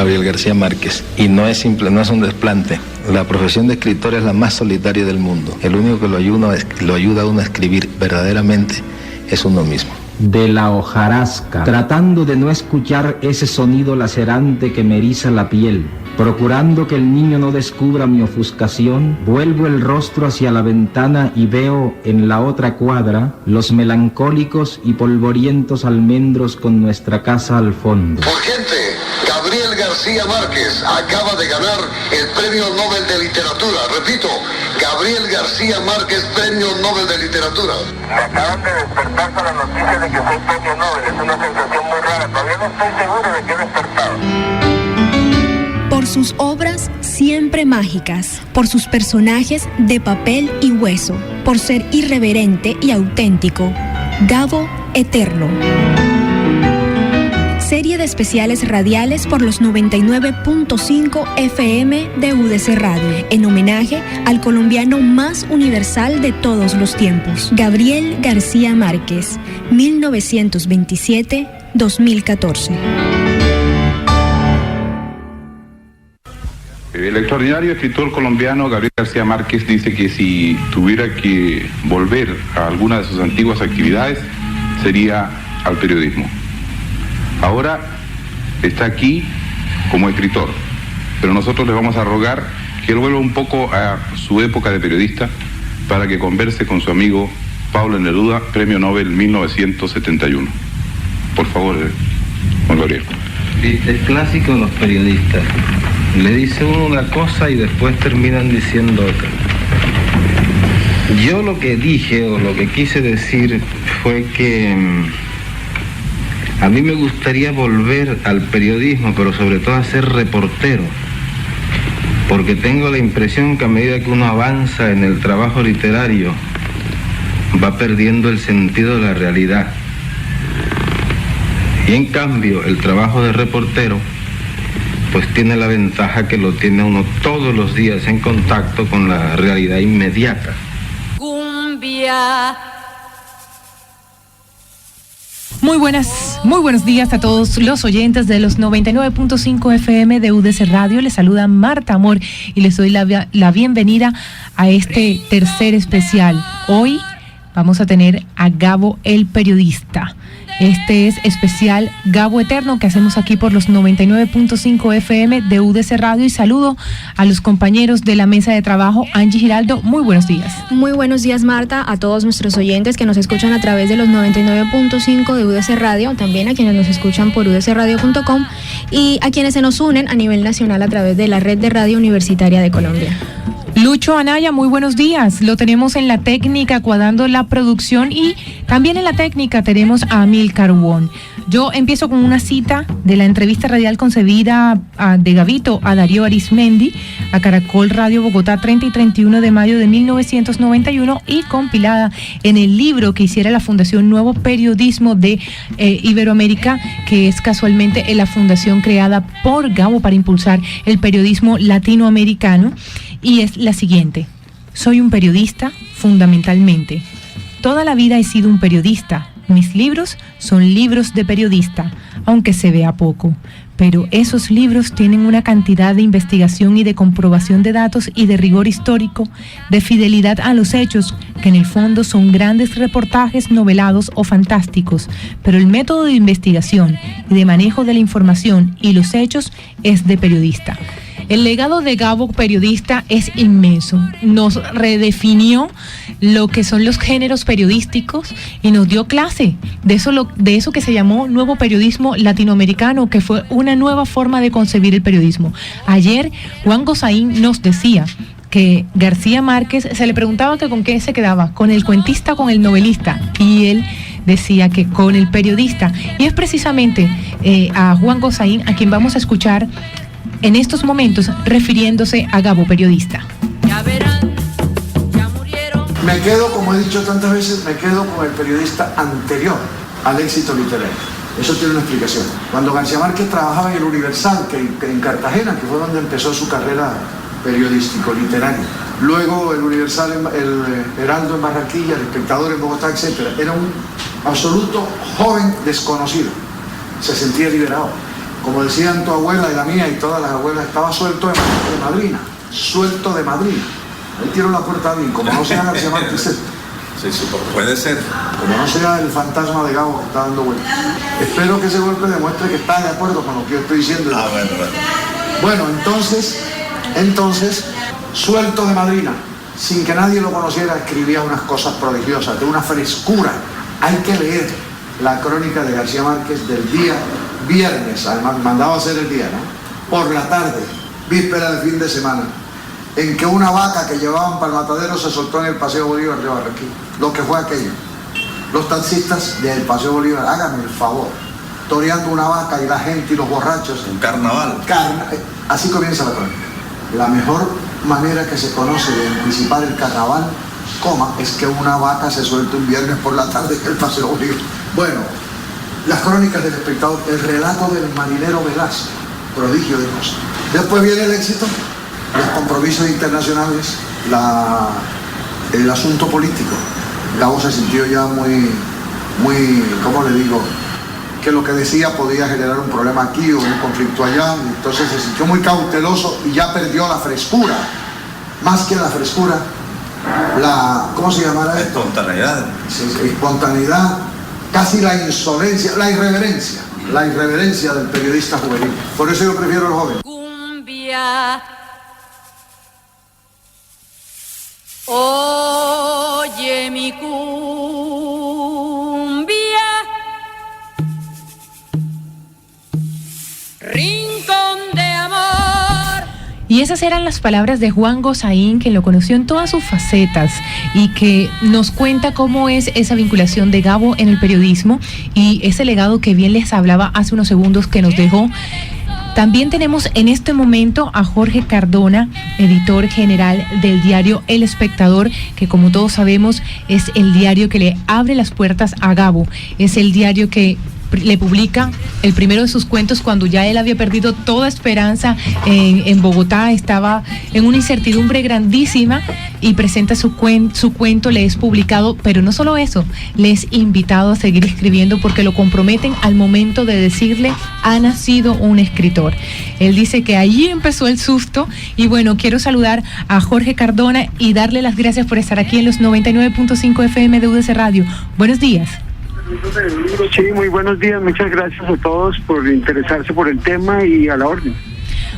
Gabriel García Márquez, y no es un desplante. La profesión de escritor es la más solitaria del mundo. El único que lo ayuda a uno a escribir verdaderamente es uno mismo. De la hojarasca, tratando de no escuchar ese sonido lacerante que me eriza la piel, procurando que el niño no descubra mi ofuscación, vuelvo el rostro hacia la ventana y veo en la otra cuadra los melancólicos y polvorientos almendros con nuestra casa al fondo. Urgente, Gabriel García Márquez acaba de ganar el Premio Nobel de Literatura. Repito, Gabriel García Márquez, Premio Nobel de Literatura. Me acaban de despertar con la noticia de que soy Premio Nobel. Es una sensación muy rara. Todavía no estoy seguro de que he despertado. Por sus obras siempre mágicas, por sus personajes de papel y hueso, por ser irreverente y auténtico. Gabo Eterno. Serie de especiales radiales por los 99.5 FM de UDC Radio, en homenaje al colombiano más universal de todos los tiempos, Gabriel García Márquez, 1927-2014. El extraordinario escritor colombiano Gabriel García Márquez dice que si tuviera que volver a alguna de sus antiguas actividades, sería al periodismo. Ahora está aquí como escritor, pero nosotros le vamos a rogar que él vuelva un poco a su época de periodista para que converse con su amigo Pablo Neruda, Premio Nobel 1971. Por favor, Juan Gabriel. Es clásico de los periodistas. Le dicen una cosa y después terminan diciendo otra. Yo lo que dije o lo que quise decir fue que a mí me gustaría volver al periodismo, pero sobre todo a ser reportero, porque tengo la impresión que a medida que uno avanza en el trabajo literario, va perdiendo el sentido de la realidad. Y en cambio, el trabajo de reportero, pues tiene la ventaja que lo tiene uno todos los días en contacto con la realidad inmediata. Cumbia. Muy buenos días a todos los oyentes de los 99.5 FM de UDC Radio. Les saluda Marta Amor y les doy la bienvenida a este tercer especial. Hoy vamos a tener a Gabo el periodista. Este es especial Gabo Eterno que hacemos aquí por los 99.5 FM de UDC Radio, y saludo a los compañeros de la mesa de trabajo. Angie Giraldo, muy buenos días. Muy buenos días, Marta, a todos nuestros oyentes que nos escuchan a través de los 99.5 de UDC Radio, también a quienes nos escuchan por udcradio.com y a quienes se nos unen a nivel nacional a través de la red de radio universitaria de Colombia. Lucho Anaya, muy buenos días. Lo tenemos en la técnica, cuadrando la producción, y también en la técnica tenemos a Amílcar Won. Yo empiezo con una cita de la entrevista radial concebida de Gabito a Darío Arismendi a Caracol Radio Bogotá 30 y 31 de mayo de 1991 y compilada en el libro que hiciera la Fundación Nuevo Periodismo de Iberoamérica, que es casualmente la fundación creada por Gabo para impulsar el periodismo latinoamericano. Y es la siguiente: soy un periodista fundamentalmente. Toda la vida he sido un periodista. Mis libros son libros de periodista, aunque se vea poco. Pero esos libros tienen una cantidad de investigación y de comprobación de datos y de rigor histórico, de fidelidad a los hechos, que en el fondo son grandes reportajes novelados o fantásticos. Pero el método de investigación y de manejo de la información y los hechos es de periodista. El legado de Gabo periodista es inmenso. Nos redefinió lo que son los géneros periodísticos y nos dio clase de eso que se llamó nuevo periodismo latinoamericano, que fue una nueva forma de concebir el periodismo. Ayer Juan Gozaín nos decía que García Márquez, se le preguntaba que con qué se quedaba, con el cuentista, con el novelista, y él decía que con el periodista. Y es precisamente a Juan Gozaín a quien vamos a escuchar en estos momentos, refiriéndose a Gabo periodista. Ya verán, ya murieron. Me quedo, como he dicho tantas veces, me quedo con el periodista anterior al éxito literario. Eso tiene una explicación. Cuando García Márquez trabajaba en el Universal, que en Cartagena, que fue donde empezó su carrera periodístico-literaria. Luego el Universal, el Heraldo en Barranquilla, el Espectador en Bogotá, etc. Era un absoluto joven desconocido. Se sentía liberado. como decían tu abuela y la mía y todas las abuelas, estaba suelto de madrina, suelto de madrina. Ahí tiro la puerta bien, como no sea García Márquez. Sí, puede ser. Como no sea el fantasma de Gabo que está dando vueltas. Espero que ese golpe demuestre que está de acuerdo con lo que yo estoy diciendo. Bueno, entonces, suelto de madrina, sin que nadie lo conociera, escribía unas cosas prodigiosas, de una frescura. Hay que leer la crónica de García Márquez del día viernes, además mandaba hacer el día, ¿no? Por la tarde, víspera de fin de semana, en que una vaca que llevaban para el matadero se soltó en el Paseo Bolívar de Barranquilla. Lo que fue aquello. Los taxistas del Paseo Bolívar, háganme el favor, toreando una vaca y la gente y los borrachos. Un carnaval. Así comienza la crónica. La mejor manera que se conoce de anticipar el carnaval, es que una vaca se suelte un viernes por la tarde en el Paseo Bolívar. Bueno, las crónicas del Espectador, el relato del marinero Velázquez, prodigio de cosas. Después viene el éxito, los compromisos internacionales, el asunto político. Gabo se sintió ya muy, ¿cómo le digo? Que lo que decía podía generar un problema aquí o un conflicto allá, entonces se sintió muy cauteloso y ya perdió la frescura. Más que la frescura, ¿cómo se llamará? Espontaneidad. Espontaneidad, casi la insolencia, la irreverencia del periodista juvenil. Por eso yo prefiero a los jóvenes. Cumbia. Oye mi cumbia, rincón de amor. Y esas eran las palabras de Juan Gozaín, que lo conoció en todas sus facetas y que nos cuenta cómo es esa vinculación de Gabo en el periodismo y ese legado que bien les hablaba hace unos segundos que nos dejó. También tenemos en este momento a Jorge Cardona, editor general del diario El Espectador, que como todos sabemos es el diario que le abre las puertas a Gabo. Es el diario que le publica el primero de sus cuentos cuando ya él había perdido toda esperanza en Bogotá, estaba en una incertidumbre grandísima y presenta su cuento, le es publicado, pero no solo eso, le es invitado a seguir escribiendo porque lo comprometen al momento de decirle: ha nacido un escritor. Él dice que allí empezó el susto y bueno, quiero saludar a Jorge Cardona y darle las gracias por estar aquí en los 99.5 FM de UDC Radio. Buenos días. Sí, muy buenos días, muchas gracias a todos por interesarse por el tema y a la orden.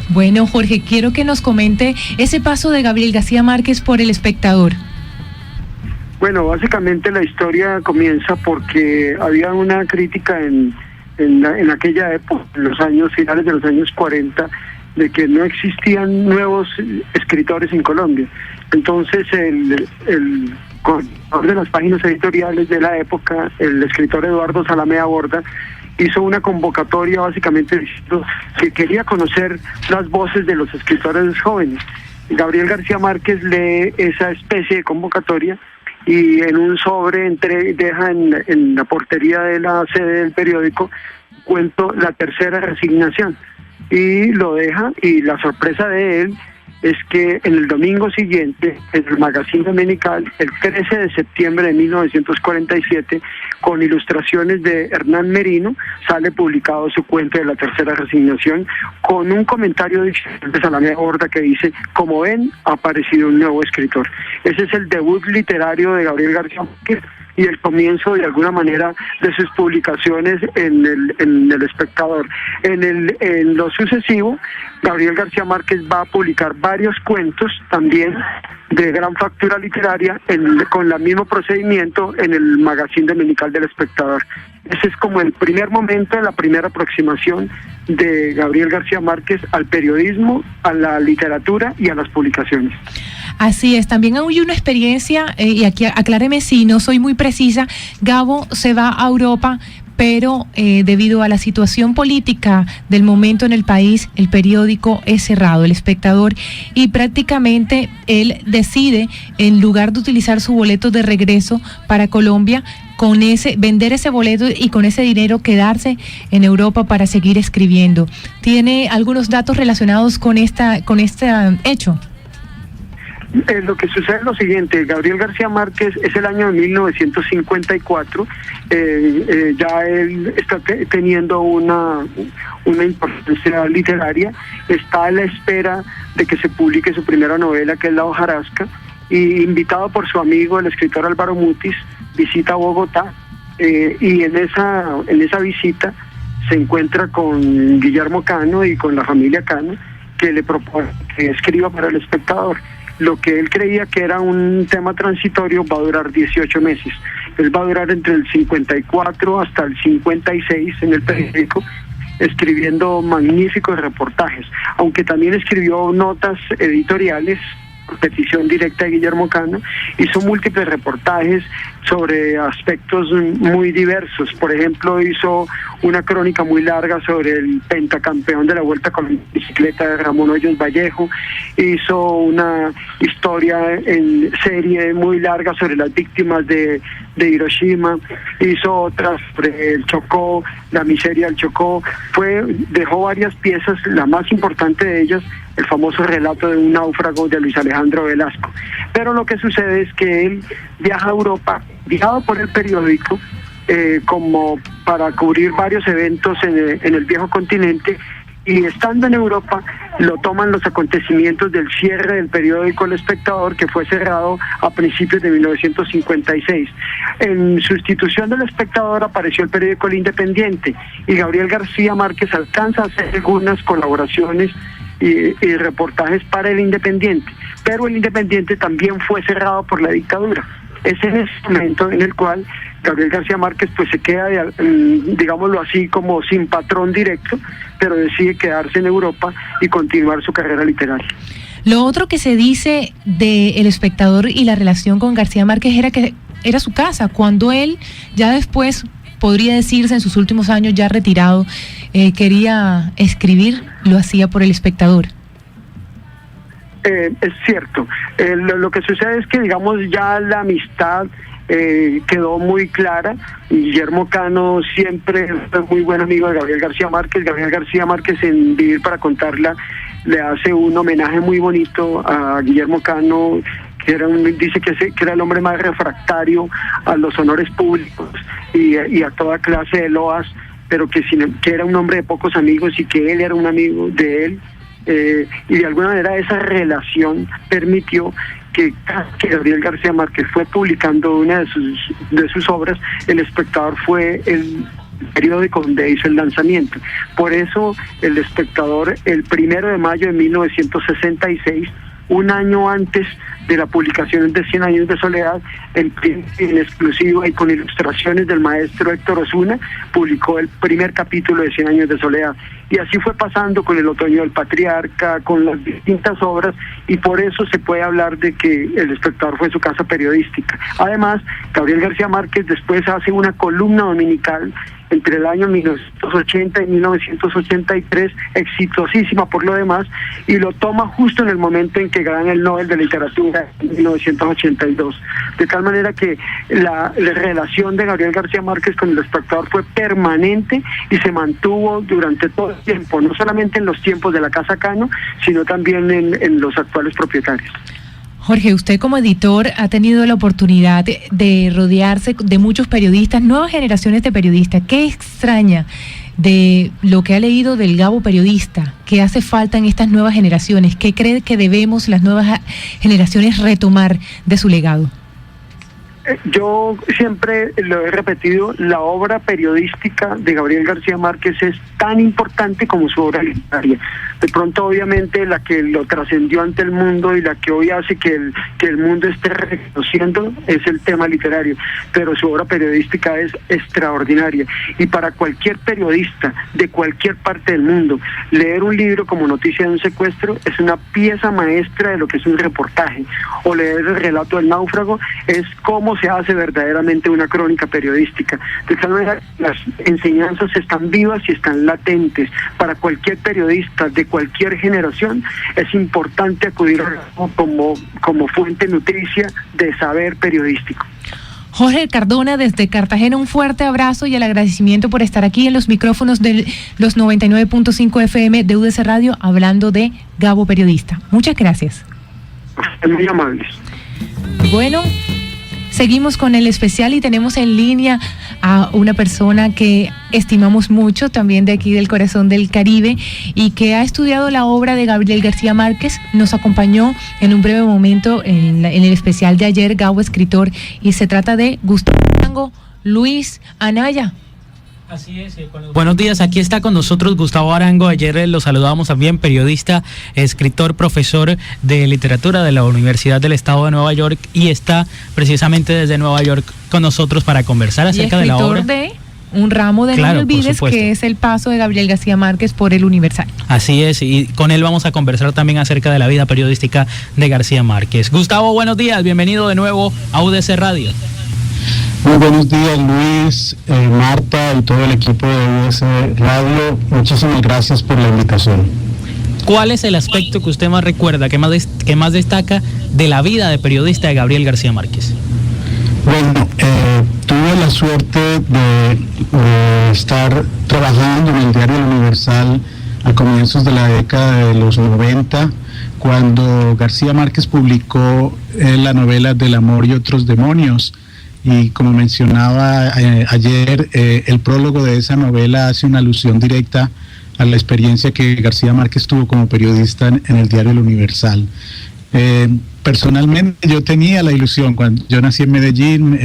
Bueno, Jorge, quiero que nos comente ese paso de Gabriel García Márquez por El Espectador. Bueno, básicamente la historia comienza porque había una crítica en aquella época, en los años finales de los años 40, de que no existían nuevos escritores en Colombia. Entonces el coordinador de las páginas editoriales de la época, el escritor Eduardo Salamea Borda, hizo una convocatoria básicamente diciendo que quería conocer las voces de los escritores jóvenes. Gabriel García Márquez lee esa especie de convocatoria y en un sobre deja en la portería de la sede del periódico cuento La Tercera Resignación, y lo deja, y la sorpresa de él es que en el domingo siguiente, en el Magazine Dominical, el 13 de septiembre de 1947, con ilustraciones de Hernán Merino, sale publicado su cuento de La Tercera Resignación, con un comentario de Salamea Borda que dice: como ven, ha aparecido un nuevo escritor. Ese es el debut literario de Gabriel García Márquez y el comienzo de alguna manera de sus publicaciones en el Espectador. En lo sucesivo, Gabriel García Márquez va a publicar varios cuentos también de gran factura literaria con el mismo procedimiento en el Magazine Dominical del Espectador. Ese es como el primer momento, la primera aproximación de Gabriel García Márquez al periodismo, a la literatura y a las publicaciones. Así es, también hay una experiencia, y aquí acláreme si no soy muy precisa, Gabo se va a Europa, pero debido a la situación política del momento en el país, el periódico es cerrado, El Espectador, y prácticamente él decide, en lugar de utilizar su boleto de regreso para Colombia, vender ese boleto y con ese dinero quedarse en Europa para seguir escribiendo. ¿Tiene algunos datos relacionados con este hecho? Lo que sucede es lo siguiente: Gabriel García Márquez es el año de 1954, ya él está teniendo una importancia literaria, está a la espera de que se publique su primera novela, que es La hojarasca, y invitado por su amigo el escritor Álvaro Mutis, visita Bogotá, y en esa visita se encuentra con Guillermo Cano y con la familia Cano, que le propone que escriba para El Espectador. Lo que él creía que era un tema transitorio va a durar 18 meses. Él va a durar entre el 54 hasta el 56 en el periódico, escribiendo magníficos reportajes, aunque también escribió notas editoriales, petición directa de Guillermo Cano, hizo múltiples reportajes sobre aspectos muy diversos. Por ejemplo, hizo una crónica muy larga sobre el pentacampeón de la Vuelta con bicicleta de Ramón Hoyos Vallejo, hizo una historia en serie muy larga sobre las víctimas de Hiroshima, hizo otras sobre el Chocó, la miseria del Chocó, dejó varias piezas, la más importante de ellas, el famoso relato de un náufrago de Luis Alejandro Velasco. Pero lo que sucede es que él viaja a Europa, guiado por el periódico, como para cubrir varios eventos en el viejo continente, y estando en Europa lo toman los acontecimientos del cierre del periódico El Espectador, que fue cerrado a principios de 1956. En sustitución del Espectador apareció el periódico El Independiente, y Gabriel García Márquez alcanza a hacer algunas colaboraciones y reportajes para El Independiente, pero El Independiente también fue cerrado por la dictadura. Es en ese momento en el cual Gabriel García Márquez pues se queda, digámoslo así, como sin patrón directo, pero decide quedarse en Europa y continuar su carrera literaria. Lo otro que se dice de El Espectador y la relación con García Márquez era que era su casa, cuando él ya después, podría decirse en sus últimos años ya retirado, quería escribir, lo hacía por El Espectador. Es cierto. Lo que sucede es que, digamos, ya la amistad quedó muy clara. Guillermo Cano siempre fue muy buen amigo de Gabriel García Márquez. Gabriel García Márquez, en Vivir para contarla, le hace un homenaje muy bonito a Guillermo Cano, que dice que era el hombre más refractario a los honores públicos y a toda clase de loas, pero que era un hombre de pocos amigos y que él era un amigo de él. Y de alguna manera esa relación permitió que Gabriel García Márquez fue publicando una de sus obras. El Espectador fue el periódico donde hizo el lanzamiento. Por eso El Espectador, el 1 de mayo de 1966, un año antes de la publicación de 100 años de soledad, en exclusiva y con ilustraciones del maestro Héctor Osuna, publicó el primer capítulo de 100 años de soledad. Y así fue pasando con El Otoño del Patriarca, con las distintas obras, y por eso se puede hablar de que El Espectador fue su casa periodística. Además, Gabriel García Márquez después hace una columna dominical entre el año 1980 y 1983, exitosísima por lo demás, y lo toma justo en el momento en que gana el Nobel de Literatura en 1982. De tal manera que la relación de Gabriel García Márquez con El Espectador fue permanente y se mantuvo durante todo el tiempo, no solamente en los tiempos de la Casa Cano, sino también en los actuales propietarios. Jorge, usted como editor ha tenido la oportunidad de rodearse de muchos periodistas, nuevas generaciones de periodistas. ¿Qué extraña de lo que ha leído del Gabo periodista? ¿Qué hace falta en estas nuevas generaciones? ¿Qué cree que debemos las nuevas generaciones retomar de su legado? Yo siempre lo he repetido, la obra periodística de Gabriel García Márquez es tan importante como su obra literaria. De pronto, obviamente, la que lo trascendió ante el mundo y la que hoy hace que el mundo esté reconociendo es el tema literario, pero su obra periodística es extraordinaria. Y para cualquier periodista de cualquier parte del mundo, leer un libro como Noticia de un secuestro es una pieza maestra de lo que es un reportaje, o leer El relato del náufrago es cómo se hace verdaderamente una crónica periodística. De tal manera, las enseñanzas están vivas y están latentes. Para cualquier periodista de cualquier generación es importante acudir como fuente nutricia de saber periodístico. Jorge Cardona, desde Cartagena, un fuerte abrazo y el agradecimiento por estar aquí en los micrófonos de los 99.5 FM de UDC Radio hablando de Gabo Periodista. Muchas gracias. Muy amables. Bueno, seguimos con el especial y tenemos en línea a una persona que estimamos mucho, también de aquí del corazón del Caribe, y que ha estudiado la obra de Gabriel García Márquez. Nos acompañó en un breve momento en el especial de ayer, Gabo Escritor, y se trata de Gustavo Arango. Luis Anaya. Así es. Buenos días, aquí está con nosotros Gustavo Arango. Ayer lo saludábamos también, periodista, escritor, profesor de literatura de la Universidad del Estado de Nueva York, y está precisamente desde Nueva York con nosotros para conversar acerca de la obra. De Un ramo de No me olvides, que es el paso de Gabriel García Márquez por el Universal. Así es, y con él vamos a conversar también acerca de la vida periodística de García Márquez. Gustavo, buenos días, bienvenido de nuevo a UDC Radio. Muy buenos días, Luis, Marta y todo el equipo de UDC Radio. Muchísimas gracias por la invitación. ¿Cuál es el aspecto que usted más recuerda, que más destaca de la vida de periodista de Gabriel García Márquez? Bueno, tuve la suerte de estar trabajando en el diario El Universal a comienzos de la década de los 90, cuando García Márquez publicó la novela Del amor y otros demonios. Y como mencionaba ayer, el prólogo de esa novela hace una alusión directa a la experiencia que García Márquez tuvo como periodista en el diario El Universal. Personalmente yo tenía la ilusión, cuando yo nací en Medellín,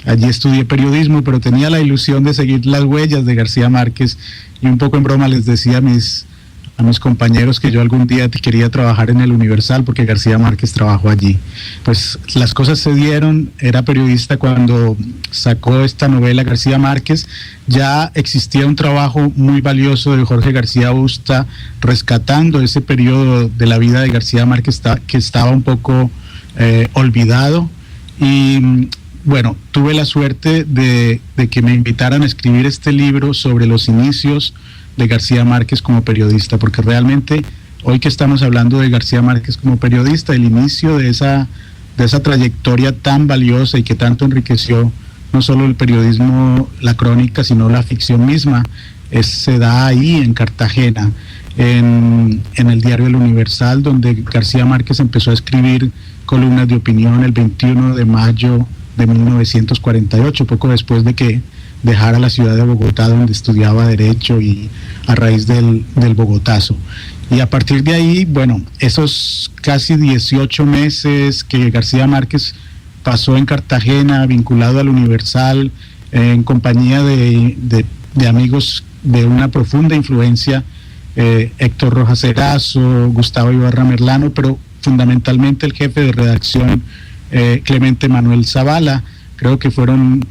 allí estudié periodismo, pero tenía la ilusión de seguir las huellas de García Márquez, y un poco en broma les decía a mis compañeros que yo algún día quería trabajar en El Universal porque García Márquez trabajó allí. Pues las cosas se dieron. Era periodista cuando sacó esta novela García Márquez. Ya existía un trabajo muy valioso de Jorge García Busta rescatando ese periodo de la vida de García Márquez que estaba un poco olvidado. Y bueno, tuve la suerte de que me invitaran a escribir este libro sobre los inicios de García Márquez como periodista, porque realmente hoy que estamos hablando de García Márquez como periodista, el inicio de esa trayectoria tan valiosa y que tanto enriqueció no solo el periodismo, la crónica, sino la ficción misma, se da ahí en Cartagena, en el diario El Universal, donde García Márquez empezó a escribir columnas de opinión el 21 de mayo de 1948, poco después de que dejara la ciudad de Bogotá, donde estudiaba Derecho, y a raíz del Bogotazo. Y a partir de ahí, bueno, esos casi 18 meses que García Márquez pasó en Cartagena, vinculado al Universal, en compañía de amigos de una profunda influencia, Héctor Rojas Erazo, Gustavo Ibarra Merlano, pero fundamentalmente el jefe de redacción, Clemente Manuel Zavala. Creo que fueron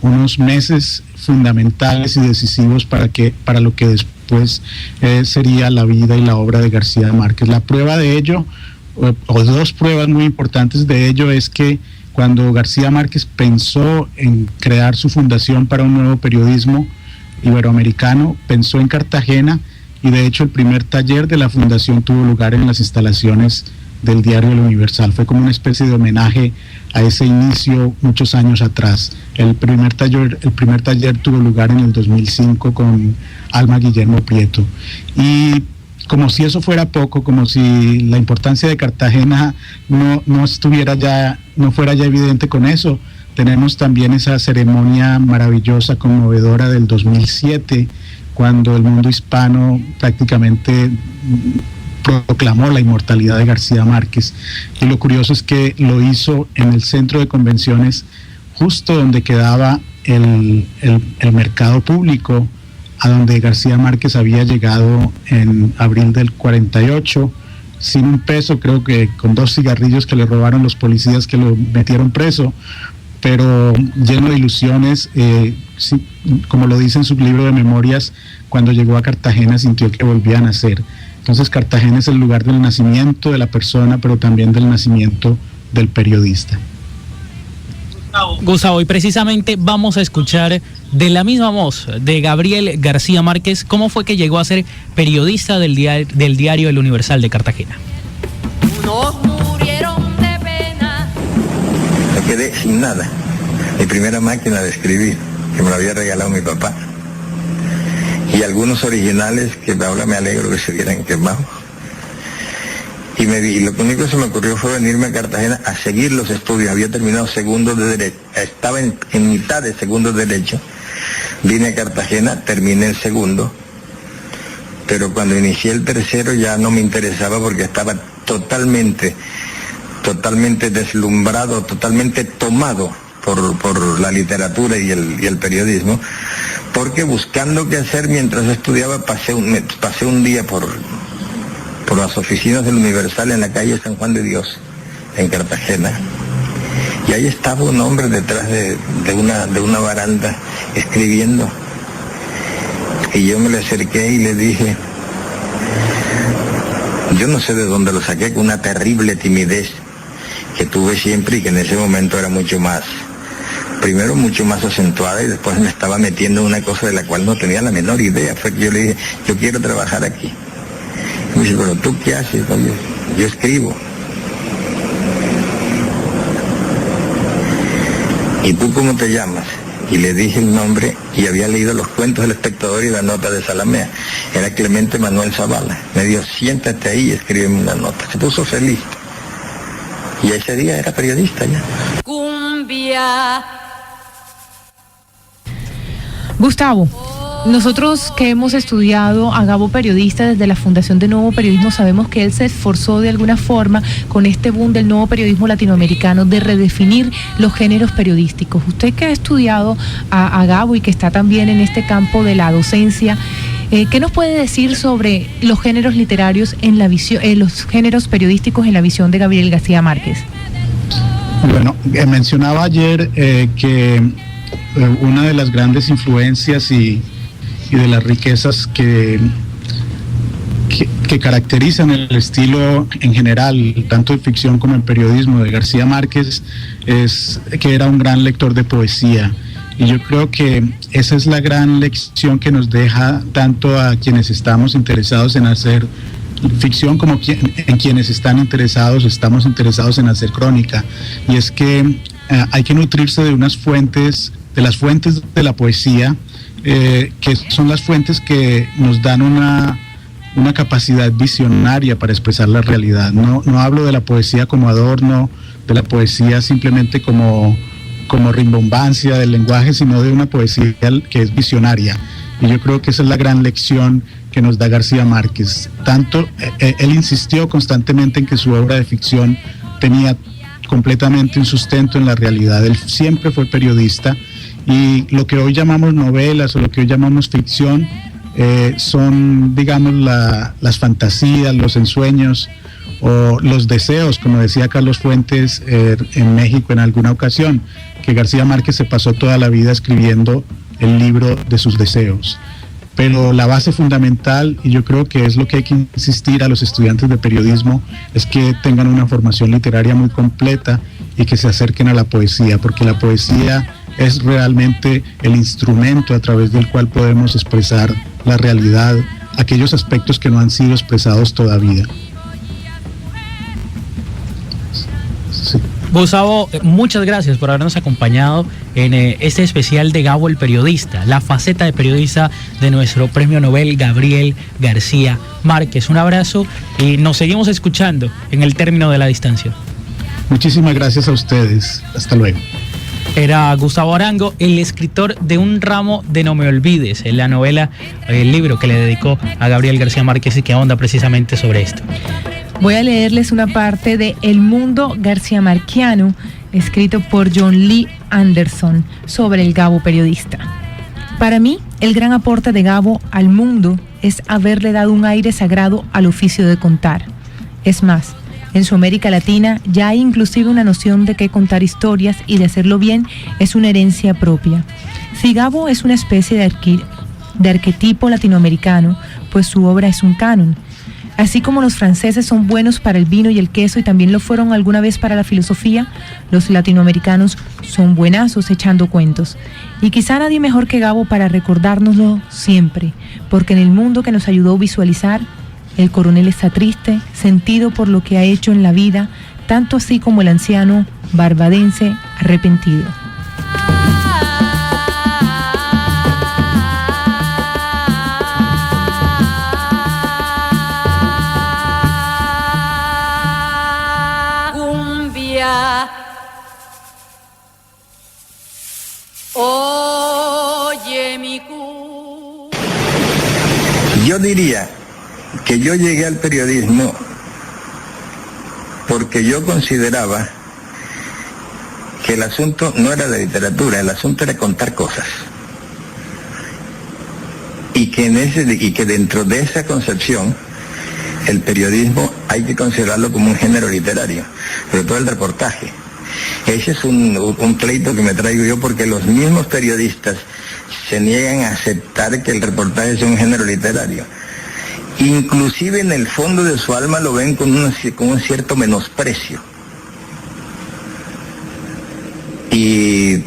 unos meses fundamentales y decisivos para lo que después sería la vida y la obra de García Márquez. La prueba de ello, o dos pruebas muy importantes de ello, es que cuando García Márquez pensó en crear su fundación para un nuevo periodismo iberoamericano, pensó en Cartagena, y de hecho el primer taller de la fundación tuvo lugar en las instalaciones del diario El Universal. Fue como una especie de homenaje a ese inicio muchos años atrás. El primer taller tuvo lugar en el 2005 con Alma Guillermo Prieto. Y como si eso fuera poco, como si la importancia de Cartagena no fuera ya evidente con eso, tenemos también esa ceremonia maravillosa, conmovedora del 2007, cuando el mundo hispano prácticamente proclamó la inmortalidad de García Márquez. Y lo curioso es que lo hizo en el centro de convenciones, justo donde quedaba el mercado público, a donde García Márquez había llegado en abril del 48, sin un peso, creo que con 2 cigarrillos que le robaron los policías que lo metieron preso, pero lleno de ilusiones. Sí, como lo dice en su libro de memorias, cuando llegó a Cartagena sintió que volvía a nacer. Entonces Cartagena es el lugar del nacimiento de la persona, pero también del nacimiento del periodista. Gustavo, y precisamente vamos a escuchar de la misma voz de Gabriel García Márquez cómo fue que llegó a ser periodista del diario El Universal de Cartagena. Unos murieron de pena. Me quedé sin nada. Mi primera máquina de escribir, que me la había regalado mi papá, y algunos originales que ahora me alegro que se hubieran quemado. y lo único que se me ocurrió fue venirme a Cartagena a seguir los estudios. Había terminado segundo de derecho, estaba en mitad de segundo de derecho. Vine a Cartagena, terminé el segundo, pero cuando inicié el tercero ya no me interesaba porque estaba totalmente deslumbrado, totalmente tomado por la literatura y el periodismo, porque buscando qué hacer mientras estudiaba pasé un día por las oficinas del Universal en la calle San Juan de Dios, en Cartagena, y ahí estaba un hombre detrás de una baranda escribiendo, y yo me le acerqué y le dije, yo no sé de dónde lo saqué, con una terrible timidez que tuve siempre y que en ese momento era mucho más acentuada, y después me estaba metiendo en una cosa de la cual no tenía la menor idea. Fue que yo le dije, yo quiero trabajar aquí. Y me dice, pero ¿tú qué haces? Yo escribo. ¿Y tú cómo te llamas? Y le dije el nombre, y había leído los cuentos del Espectador y la nota de Salamea. Era Clemente Manuel Zavala. Me dijo, siéntate ahí y escríbeme una nota. Se puso feliz. Y ese día era periodista ya. Cumbia. Gustavo, nosotros que hemos estudiado a Gabo Periodista desde la Fundación de Nuevo Periodismo, sabemos que él se esforzó de alguna forma con este boom del nuevo periodismo latinoamericano de redefinir los géneros periodísticos. Usted que ha estudiado a Gabo y que está también en este campo de la docencia, ¿qué nos puede decir sobre los géneros literarios en la visión, los géneros periodísticos en la visión de Gabriel García Márquez? Bueno, mencionaba ayer que una de las grandes influencias y de las riquezas que caracterizan el estilo en general, tanto en ficción como en periodismo, de García Márquez, es que era un gran lector de poesía. Y yo creo que esa es la gran lección que nos deja tanto a quienes estamos interesados en hacer ficción como en quienes estamos interesados en hacer crónica. Y es que hay que nutrirse de las fuentes de la poesía, que son las fuentes que nos dan una capacidad visionaria para expresar la realidad. No hablo de la poesía como adorno, de la poesía simplemente como rimbombancia del lenguaje, sino de una poesía que es visionaria. Y yo creo que esa es la gran lección que nos da García Márquez. Tanto, él insistió constantemente en que su obra de ficción tenía completamente un sustento en la realidad. Él siempre fue periodista, y lo que hoy llamamos novelas o lo que hoy llamamos ficción son, digamos, las fantasías, los ensueños o los deseos, como decía Carlos Fuentes en México en alguna ocasión, que García Márquez se pasó toda la vida escribiendo el libro de sus deseos. Pero la base fundamental, y yo creo que es lo que hay que insistir a los estudiantes de periodismo, es que tengan una formación literaria muy completa y que se acerquen a la poesía, porque la poesía es realmente el instrumento a través del cual podemos expresar la realidad, aquellos aspectos que no han sido expresados todavía. Sí. Gustavo, muchas gracias por habernos acompañado en este especial de Gabo el Periodista, la faceta de periodista de nuestro premio Nobel Gabriel García Márquez. Un abrazo y nos seguimos escuchando en el término de la distancia. Muchísimas gracias a ustedes. Hasta luego. Era Gustavo Arango, el escritor de Un ramo de No me olvides, en la novela, el libro que le dedicó a Gabriel García Márquez y que ahonda precisamente sobre esto. Voy a leerles una parte de El mundo garciamarquiano, escrito por John Lee Anderson, sobre el Gabo periodista. Para mí, el gran aporte de Gabo al mundo es haberle dado un aire sagrado al oficio de contar. Es más, en su América Latina ya hay inclusive una noción de que contar historias y de hacerlo bien es una herencia propia. Si Gabo es una especie de arquetipo latinoamericano, pues su obra es un canon. Así como los franceses son buenos para el vino y el queso y también lo fueron alguna vez para la filosofía, los latinoamericanos son buenazos echando cuentos. Y quizá nadie mejor que Gabo para recordárnoslo siempre, porque en el mundo que nos ayudó a visualizar, el coronel está triste, sentido por lo que ha hecho en la vida, tanto así como el anciano barbadense arrepentido. yo diría que yo llegué al periodismo porque yo consideraba que el asunto no era la literatura, el asunto era contar cosas. Y que dentro de esa concepción, el periodismo hay que considerarlo como un género literario, sobre todo el reportaje. Ese es un pleito que me traigo yo, porque los mismos periodistas se niegan a aceptar que el reportaje sea un género literario. Inclusive en el fondo de su alma lo ven con un cierto menosprecio. Y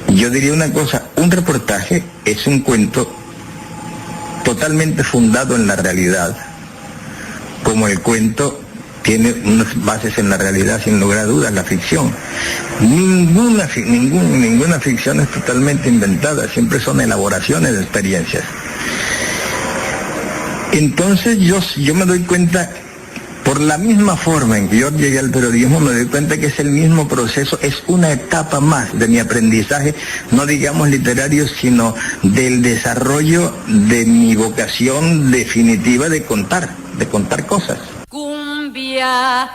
yo diría una cosa, un reportaje es un cuento totalmente fundado en la realidad, como el cuento tiene unas bases en la realidad, sin lugar a dudas, la ficción. Ninguna ficción es totalmente inventada, siempre son elaboraciones de experiencias. Entonces yo me doy cuenta, por la misma forma en que yo llegué al periodismo, me doy cuenta que es el mismo proceso, es una etapa más de mi aprendizaje, no digamos literario, sino del desarrollo de mi vocación definitiva de contar cosas. Cumbia.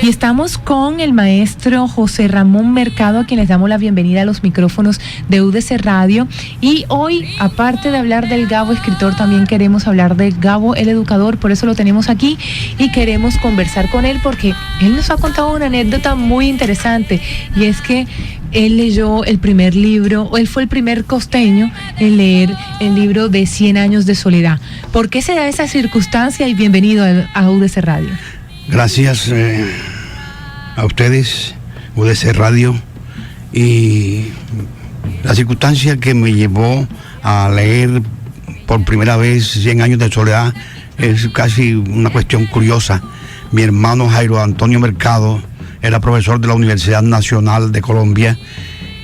Y estamos con el maestro José Ramón Mercado, a quien les damos la bienvenida a los micrófonos de UDC Radio. Y hoy, aparte de hablar del Gabo escritor, también queremos hablar de Gabo el educador, por eso lo tenemos aquí y queremos conversar con él, porque él nos ha contado una anécdota muy interesante, y es que él leyó el primer libro, o él fue el primer costeño en leer el libro de 100 años de soledad. ¿Por qué se da esa circunstancia? Y bienvenido a UDC Radio. Gracias a ustedes, UDC Radio, y la circunstancia que me llevó a leer por primera vez 100 años de soledad es casi una cuestión curiosa. Mi hermano Jairo Antonio Mercado era profesor de la Universidad Nacional de Colombia,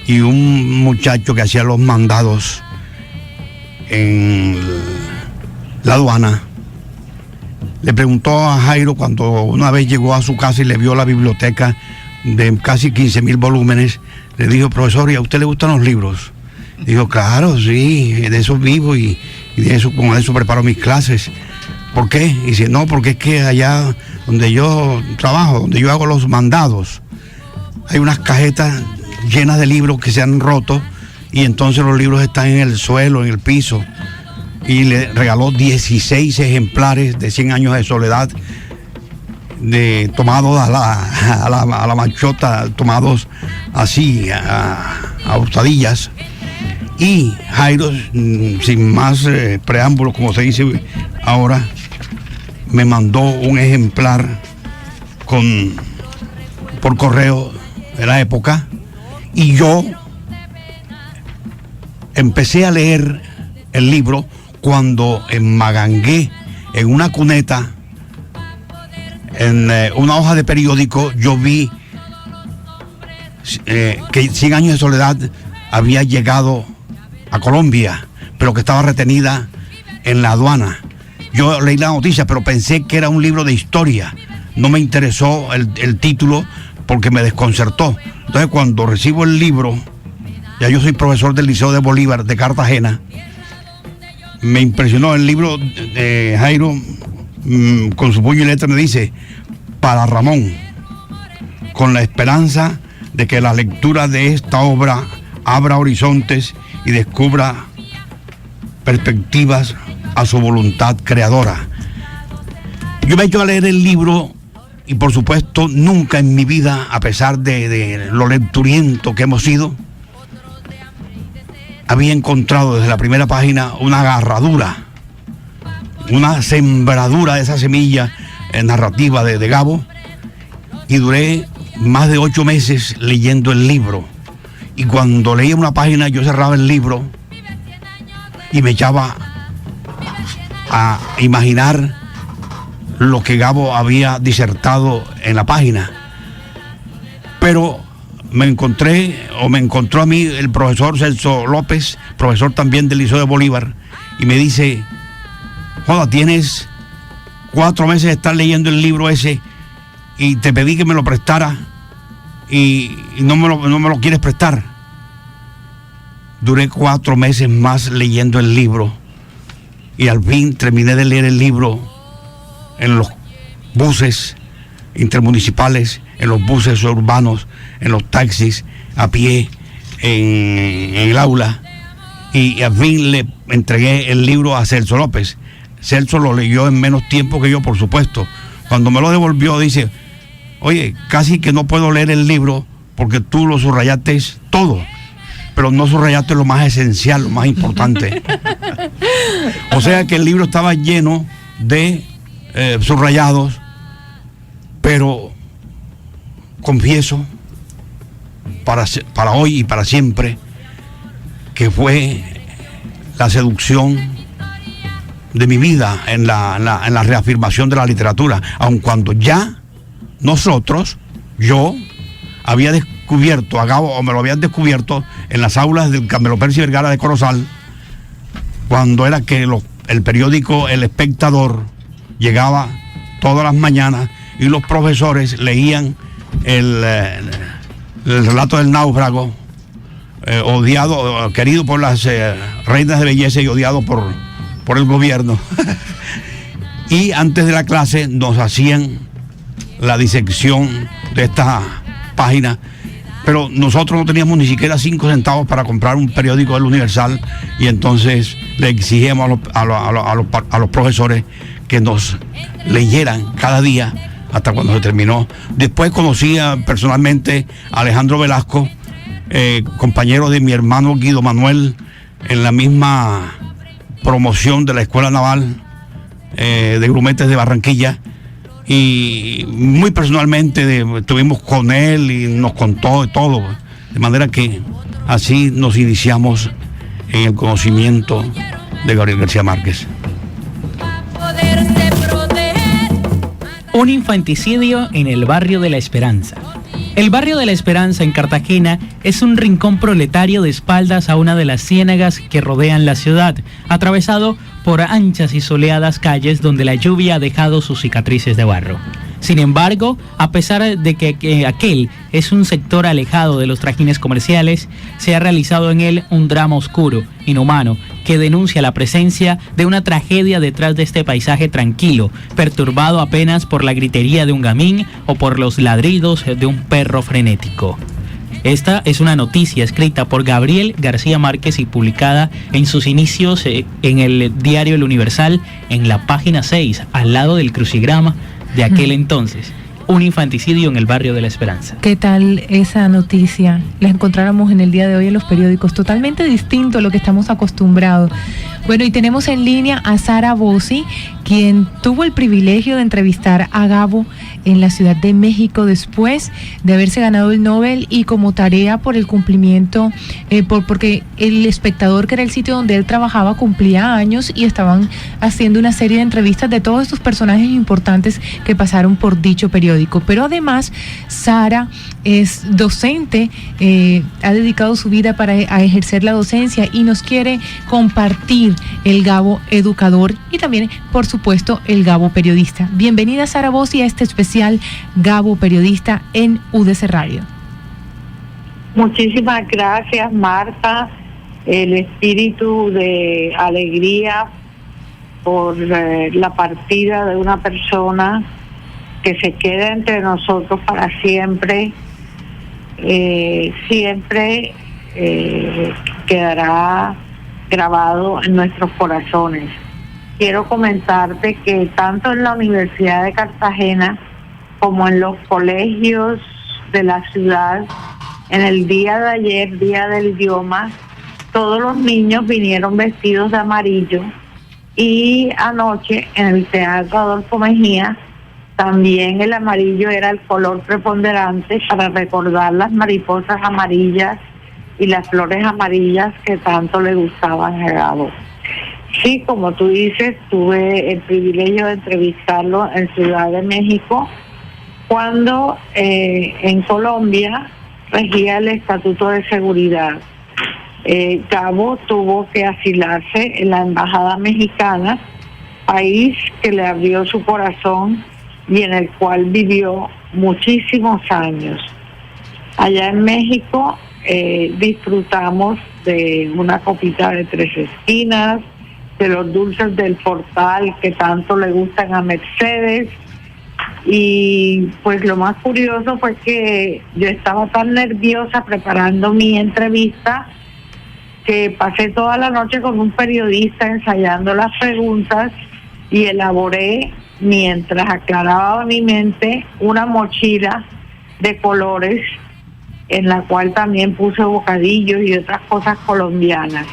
y un muchacho que hacía los mandados en la aduana le preguntó a Jairo, cuando una vez llegó a su casa y le vio la biblioteca de casi 15,000 volúmenes, le dijo: profesor, ¿y a usted le gustan los libros? Dijo: claro, sí, de eso vivo y con eso preparo mis clases. ¿Por qué? Y dice: no, porque es que allá donde yo trabajo, donde yo hago los mandados, hay unas cajetas llenas de libros que se han roto, y entonces los libros están en el suelo, en el piso. Y le regaló 16 ejemplares de 100 años de soledad, tomados a la machota, tomados así, a hurtadillas. Y Jairo, sin más preámbulos, como se dice ahora, me mandó un ejemplar por correo de la época, y yo empecé a leer el libro cuando enmagangué en una cuneta, en una hoja de periódico, yo vi que 100 años de soledad había llegado a Colombia, pero que estaba retenida en la aduana. Yo leí la noticia, pero pensé que era un libro de historia. No me interesó el título porque me desconcertó. Entonces, cuando recibo el libro, ya yo soy profesor del Liceo de Bolívar de Cartagena, me impresionó el libro de Jairo, con su puño y letra me dice: para Ramón, con la esperanza de que la lectura de esta obra abra horizontes y descubra perspectivas a su voluntad creadora. Yo me he hecho a leer el libro, y por supuesto nunca en mi vida, a pesar de lo lecturiento que hemos sido, había encontrado desde la primera página una agarradura, una sembradura de esa semilla narrativa de Gabo, y duré más de 8 meses leyendo el libro. Y cuando leía una página, yo cerraba el libro y me echaba a imaginar lo que Gabo había disertado en la página. Pero me encontró a mí el profesor Celso López, profesor también del Liceo de Bolívar, y me dice: joda, tienes 4 meses de estar leyendo el libro ese, y te pedí que me lo prestara, y no me lo quieres prestar. duré 4 meses más leyendo el libro y al fin terminé de leer el libro en los buses intermunicipales, en los buses urbanos, en los taxis, a pie, en el aula, y al fin le entregué el libro a Celso López. Celso lo leyó en menos tiempo que yo, por supuesto. Cuando me lo devolvió dice: oye, casi que no puedo leer el libro porque tú lo subrayaste todo, pero no subrayaste lo más esencial, lo más importante. O sea que el libro estaba lleno de subrayados, pero confieso para hoy y para siempre que fue la seducción de mi vida en la reafirmación de la literatura, aun cuando ya yo había descubierto a Gabo, o me lo habían descubierto en las aulas del Carmelo Percy Vergara de Corozal, cuando era que el periódico El Espectador llegaba todas las mañanas y los profesores leían el relato del náufrago, odiado, querido por las reinas de belleza y odiado por el gobierno. Y antes de la clase nos hacían la disección de esta página, pero nosotros no teníamos ni siquiera 5 centavos para comprar un periódico del Universal, y entonces le exigíamos a los profesores que nos leyeran cada día hasta cuando se terminó. Después conocí personalmente a Alejandro Velasco, compañero de mi hermano Guido Manuel en la misma promoción de la Escuela Naval de Grumetes de Barranquilla, y muy personalmente estuvimos con él y nos contó todo, de manera que así nos iniciamos en el conocimiento de Gabriel García Márquez. Un infanticidio en el barrio de La Esperanza. El barrio de La Esperanza en Cartagena es un rincón proletario de espaldas a una de las ciénagas que rodean la ciudad, atravesado por anchas y soleadas calles donde la lluvia ha dejado sus cicatrices de barro. Sin embargo, a pesar de que aquel es un sector alejado de los trajines comerciales, se ha realizado en él un drama oscuro, inhumano, que denuncia la presencia de una tragedia detrás de este paisaje tranquilo, perturbado apenas por la gritería de un gamín o por los ladridos de un perro frenético. Esta es una noticia escrita por Gabriel García Márquez y publicada en sus inicios en el diario El Universal, en la página 6, al lado del crucigrama de aquel entonces. Un infanticidio en el barrio de La Esperanza. ¿Qué tal esa noticia? La encontráramos en el día de hoy en los periódicos, totalmente distinto a lo que estamos acostumbrados. Bueno, y tenemos en línea a Sara Bossi, quien tuvo el privilegio de entrevistar a Gabo en la Ciudad de México después de haberse ganado el Nobel, y como tarea por el cumplimiento, porque El Espectador, que era el sitio donde él trabajaba, cumplía años y estaban haciendo una serie de entrevistas de todos estos personajes importantes que pasaron por dicho periódico. Pero además, Sara es docente, ha dedicado su vida a ejercer la docencia y nos quiere compartir el Gabo educador y también, por supuesto, el Gabo periodista. Bienvenida, Sara Bossi, a este especial Gabo periodista en UDC Radio. Muchísimas gracias, Marta. El espíritu de alegría por la partida de una persona que se queda entre nosotros para siempre, siempre quedará grabado en nuestros corazones. Quiero comentarte que tanto en la Universidad de Cartagena como en los colegios de la ciudad, en el día de ayer, Día del Idioma, todos los niños vinieron vestidos de amarillo, y anoche en el Teatro Adolfo Mejía también el amarillo era el color preponderante para recordar las mariposas amarillas y las flores amarillas que tanto le gustaban a Gabo. Sí, como tú dices, tuve el privilegio de entrevistarlo en Ciudad de México cuando en Colombia regía el Estatuto de Seguridad. Gabo tuvo que asilarse en la Embajada Mexicana, país que le abrió su corazón y en el cual vivió muchísimos años. Allá en México disfrutamos de una copita de Tres Esquinas, de los dulces del Portal que tanto le gustan a Mercedes. Y pues lo más curioso fue que yo estaba tan nerviosa preparando mi entrevista que pasé toda la noche con un periodista ensayando las preguntas y elaboré, mientras aclaraba mi mente, una mochila de colores en la cual también puse bocadillos y otras cosas colombianas.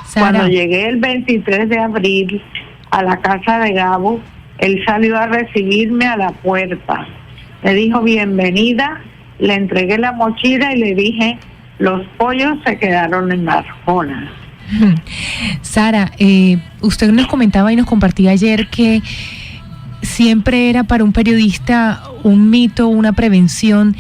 Sara. Cuando llegué el 23 de abril a la casa de Gabo, él salió a recibirme a la puerta. Me dijo bienvenida, le entregué la mochila y le dije, los pollos se quedaron en la Arjona. Sara, usted nos comentaba y nos compartía ayer que siempre era para un periodista un mito, una prevención,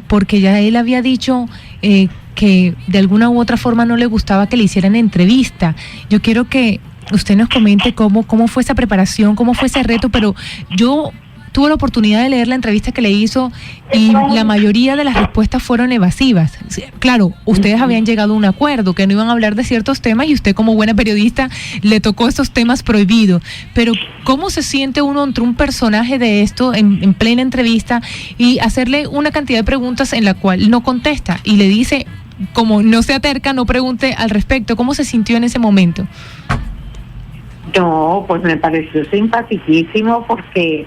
porque ya él había dicho que de alguna u otra forma no le gustaba que le hicieran entrevista. Yo quiero que usted nos comente cómo fue esa preparación, cómo fue ese reto, pero yo tuve la oportunidad de leer la entrevista que le hizo y la mayoría de las respuestas fueron evasivas. Claro, ustedes habían llegado a un acuerdo que no iban a hablar de ciertos temas y usted como buena periodista le tocó estos temas prohibidos, pero ¿cómo se siente uno entre un personaje de esto en plena entrevista y hacerle una cantidad de preguntas en la cual no contesta y le dice, como no se aterca, no pregunte al respecto? ¿Cómo se sintió en ese momento? No, pues me pareció simpaticísimo porque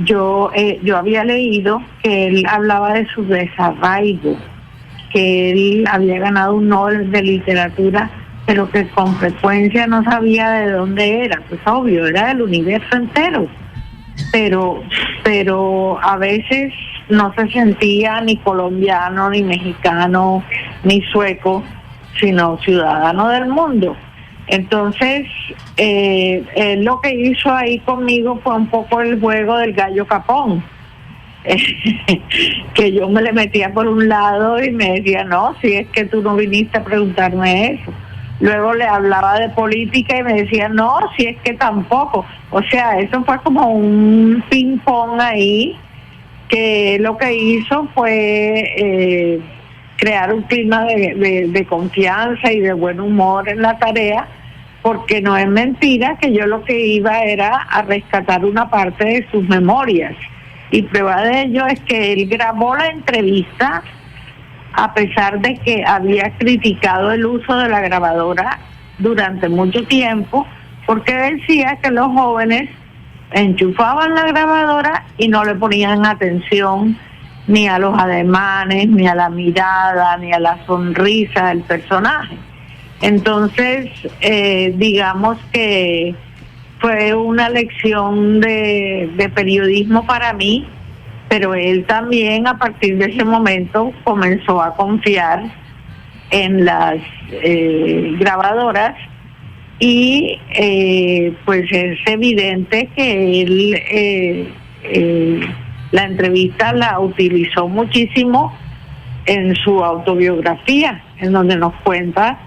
yo había leído que él hablaba de su desarraigo, que él había ganado un Nobel de literatura, pero que con frecuencia no sabía de dónde era. Pues obvio, era del universo entero, pero a veces no se sentía ni colombiano, ni mexicano, ni sueco, sino ciudadano del mundo. Entonces, él lo que hizo ahí conmigo fue un poco el juego del gallo capón, que yo me le metía por un lado y me decía, no, si es que tú no viniste a preguntarme eso. Luego le hablaba de política y me decía, no, si es que tampoco. O sea, eso fue como un ping pong ahí, que lo que hizo fue crear un clima de confianza y de buen humor en la tarea, porque no es mentira que yo lo que iba era a rescatar una parte de sus memorias. Y prueba de ello es que él grabó la entrevista a pesar de que había criticado el uso de la grabadora durante mucho tiempo, porque decía que los jóvenes enchufaban la grabadora y no le ponían atención ni a los ademanes, ni a la mirada, ni a la sonrisa del personaje. Entonces, digamos que fue una lección de periodismo para mí, pero él también a partir de ese momento comenzó a confiar en las grabadoras y pues es evidente que él la entrevista la utilizó muchísimo en su autobiografía, en donde nos cuenta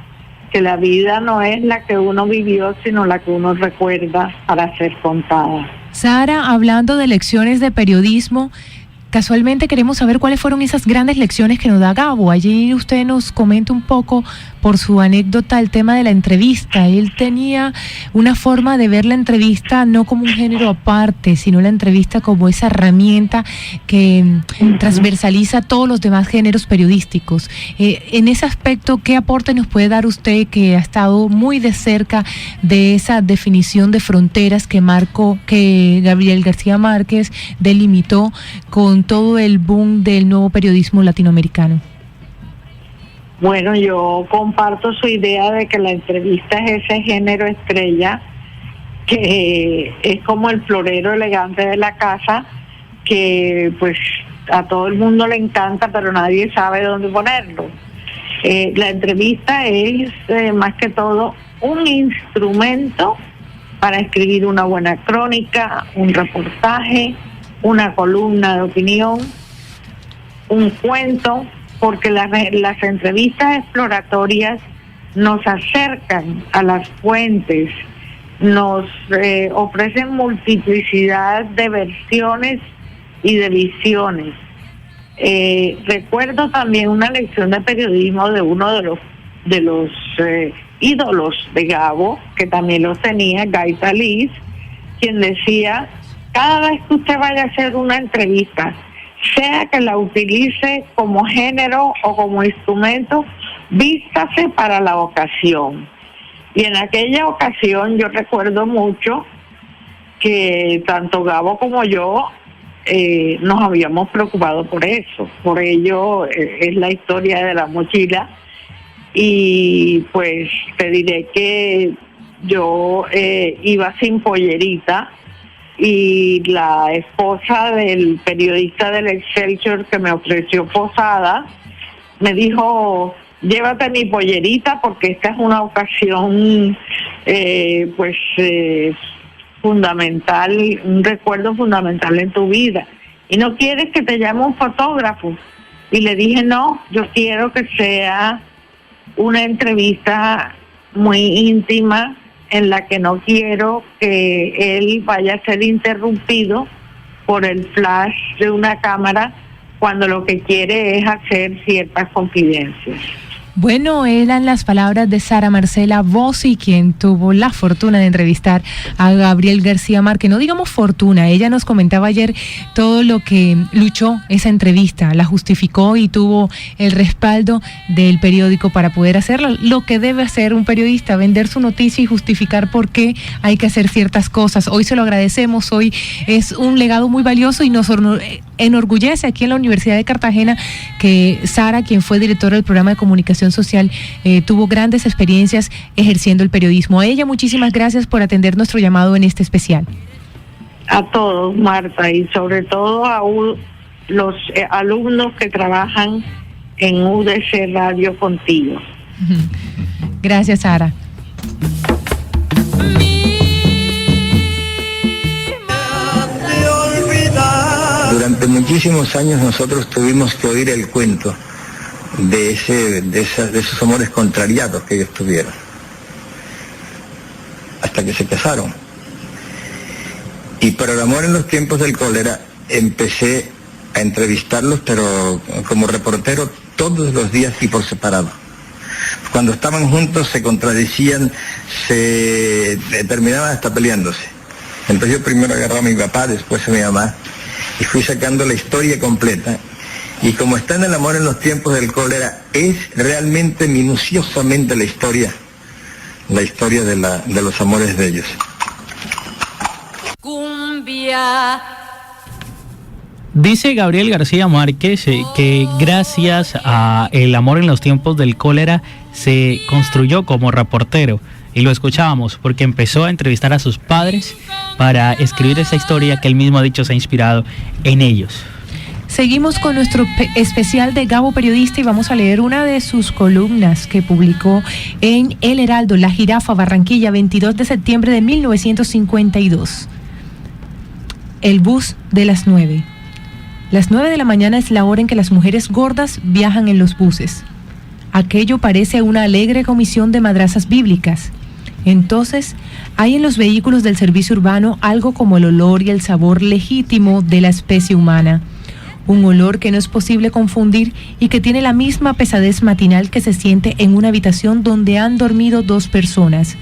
que la vida no es la que uno vivió, sino la que uno recuerda para ser contada. Sara, hablando de lecciones de periodismo, casualmente queremos saber cuáles fueron esas grandes lecciones que nos da Gabo. Allí usted nos comenta un poco por su anécdota el tema de la entrevista. Él tenía una forma de ver la entrevista no como un género aparte, sino la entrevista como esa herramienta que transversaliza todos los demás géneros periodísticos. En ese aspecto, ¿qué aporte nos puede dar usted, que ha estado muy de cerca de esa definición de fronteras que Gabriel García Márquez delimitó con todo el boom del nuevo periodismo latinoamericano? Bueno, yo comparto su idea de que la entrevista es ese género estrella, que es como el florero elegante de la casa, que pues a todo el mundo le encanta, pero nadie sabe dónde ponerlo. La entrevista es más que todo un instrumento para escribir una buena crónica, un reportaje, una columna de opinión, un cuento, porque las entrevistas exploratorias nos acercan a las fuentes, nos ofrecen multiplicidad de versiones y de visiones. Recuerdo también una lección de periodismo de uno de los ídolos de Gabo, que también los tenía, Gaita Liz, quien decía: cada vez que usted vaya a hacer una entrevista, sea que la utilice como género o como instrumento, vístase para la ocasión. Y en aquella ocasión yo recuerdo mucho que tanto Gabo como yo nos habíamos preocupado por eso. Por ello es la historia de la mochila. Y pues te diré que yo iba sin pollerita, y la esposa del periodista del Excelsior que me ofreció posada me dijo: llévate mi pollerita porque esta es una ocasión fundamental, un recuerdo fundamental en tu vida, y no quieres que te llame un fotógrafo. Y le dije: no, yo quiero que sea una entrevista muy íntima, en la que no quiero que él vaya a ser interrumpido por el flash de una cámara, cuando lo que quiere es hacer ciertas confidencias. Bueno, eran las palabras de Sara Marcela Bossi, quien tuvo la fortuna de entrevistar a Gabriel García Márquez. No digamos fortuna, ella nos comentaba ayer todo lo que luchó esa entrevista, la justificó y tuvo el respaldo del periódico para poder hacerla. Lo que debe hacer un periodista: vender su noticia y justificar por qué hay que hacer ciertas cosas. Hoy se lo agradecemos, hoy es un legado muy valioso y nos enorgullece aquí en la Universidad de Cartagena que Sara, quien fue directora del programa de comunicación social, tuvo grandes experiencias ejerciendo el periodismo. A ella, muchísimas gracias por atender nuestro llamado en este especial. A todos, Marta, y sobre todo a los alumnos que trabajan en UDC Radio contigo. Gracias, Sara. Durante muchísimos años nosotros tuvimos que oír el cuento de esos amores contrariados que ellos tuvieron, hasta que se casaron. Y por el amor en los tiempos del cólera empecé a entrevistarlos, pero como reportero todos los días y por separado. Cuando estaban juntos se contradecían, se terminaban hasta peleándose. Entonces yo primero agarraba a mi papá, después a mi mamá, y fui sacando la historia completa. Y como está en el amor en los tiempos del cólera, es realmente minuciosamente la historia de los amores de ellos. Cumbia. Dice Gabriel García Márquez que gracias a el amor en los tiempos del cólera se construyó como reportero. Y lo escuchábamos porque empezó a entrevistar a sus padres para escribir esa historia que él mismo ha dicho se ha inspirado en ellos. Seguimos con nuestro especial de Gabo Periodista y vamos a leer una de sus columnas que publicó en El Heraldo, La Jirafa, Barranquilla, 22 de septiembre de 1952. El bus de las 9. Las 9 de la mañana es la hora en que las mujeres gordas viajan en los buses. Aquello parece una alegre comisión de madrazas bíblicas. Entonces, hay en los vehículos del servicio urbano algo como el olor y el sabor legítimo de la especie humana. Un olor que no es posible confundir y que tiene la misma pesadez matinal que se siente en una habitación donde han dormido dos personas.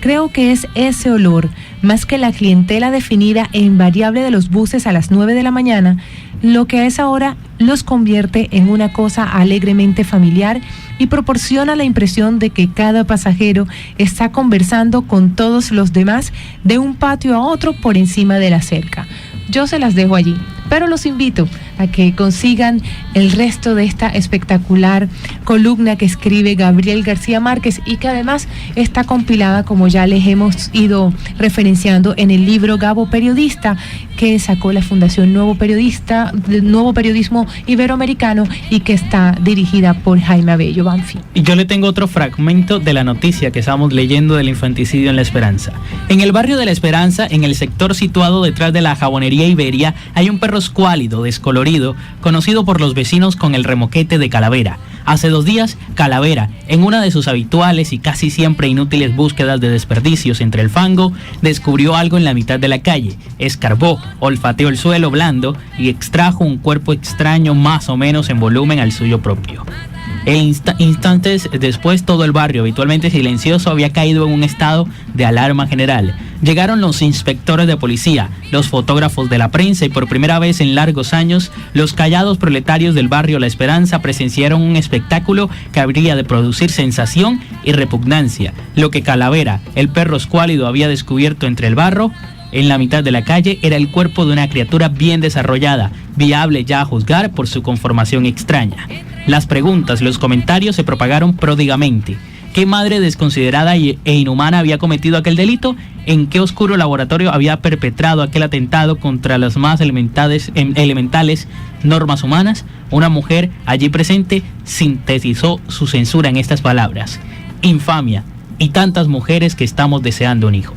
Creo que es ese olor, más que la clientela definida e invariable de los buses a las 9 de la mañana, lo que a esa hora los convierte en una cosa alegremente familiar y proporciona la impresión de que cada pasajero está conversando con todos los demás de un patio a otro por encima de la cerca. Yo se las dejo allí, pero los invito a que consigan el resto de esta espectacular columna que escribe Gabriel García Márquez y que además está compilada, como ya les hemos ido referenciando, en el libro Gabo Periodista, que sacó la Fundación Nuevo Periodismo Iberoamericano y que está dirigida por Jaime Abello Banfi. Y yo le tengo otro fragmento de la noticia que estamos leyendo del infanticidio en La Esperanza. En el barrio de La Esperanza, en el sector situado detrás de la jabonería Iberia, hay un perro escuálido, descolorido, conocido por los vecinos con el remoquete de Calavera. Hace 2 días, Calavera, en una de sus habituales y casi siempre inútiles búsquedas de desperdicios entre el fango, descubrió algo en la mitad de la calle, escarbó, olfateó el suelo blando y extrajo un cuerpo extraño más o menos en volumen al suyo propio. Instantes después, todo el barrio, habitualmente silencioso, había caído en un estado de alarma general. Llegaron los inspectores de policía, los fotógrafos de la prensa y por primera vez en largos años, los callados proletarios del barrio La Esperanza presenciaron un espectáculo que habría de producir sensación y repugnancia. Lo que Calavera, el perro escuálido, había descubierto entre el barro, en la mitad de la calle, era el cuerpo de una criatura bien desarrollada, viable ya a juzgar por su conformación extraña. Las preguntas, los comentarios se propagaron pródigamente. ¿Qué madre desconsiderada e inhumana había cometido aquel delito? ¿En qué oscuro laboratorio había perpetrado aquel atentado contra las más elementales normas humanas? Una mujer allí presente sintetizó su censura en estas palabras: infamia, y tantas mujeres que estamos deseando un hijo.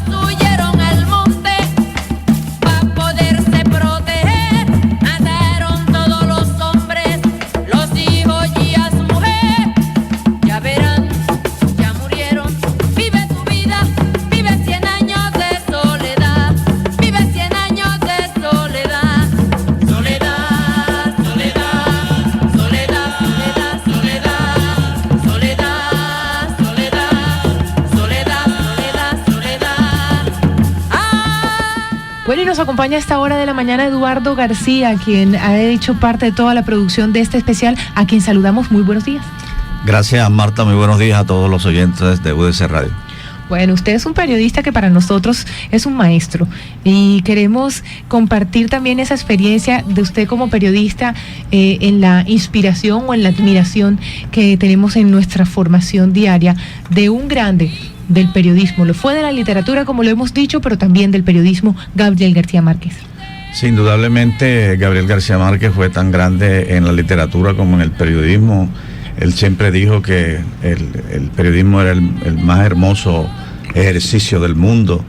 Huyeron al monte para poderse proteger, mataron todos los hombres, los hijos y las mujeres. Ya verán, ya murieron. Vive tu vida, vive 100 años de soledad, vive 100 años de soledad. Soledad, soledad, soledad, soledad, soledad, soledad, soledad, soledad, soledad, soledad. Bueno, y nos acompaña a esta hora de la mañana Eduardo García, quien ha hecho parte de toda la producción de este especial, a quien saludamos. Muy buenos días. Gracias, Marta, muy buenos días a todos los oyentes de UDC Radio. Bueno, usted es un periodista que para nosotros es un maestro y queremos compartir también esa experiencia de usted como periodista en la inspiración o en la admiración que tenemos en nuestra formación diaria de un grande del periodismo. Lo fue de la literatura, como lo hemos dicho, pero también del periodismo, Gabriel García Márquez. Sí, indudablemente Gabriel García Márquez fue tan grande en la literatura como en el periodismo. Él siempre dijo que el periodismo era el más hermoso ejercicio del mundo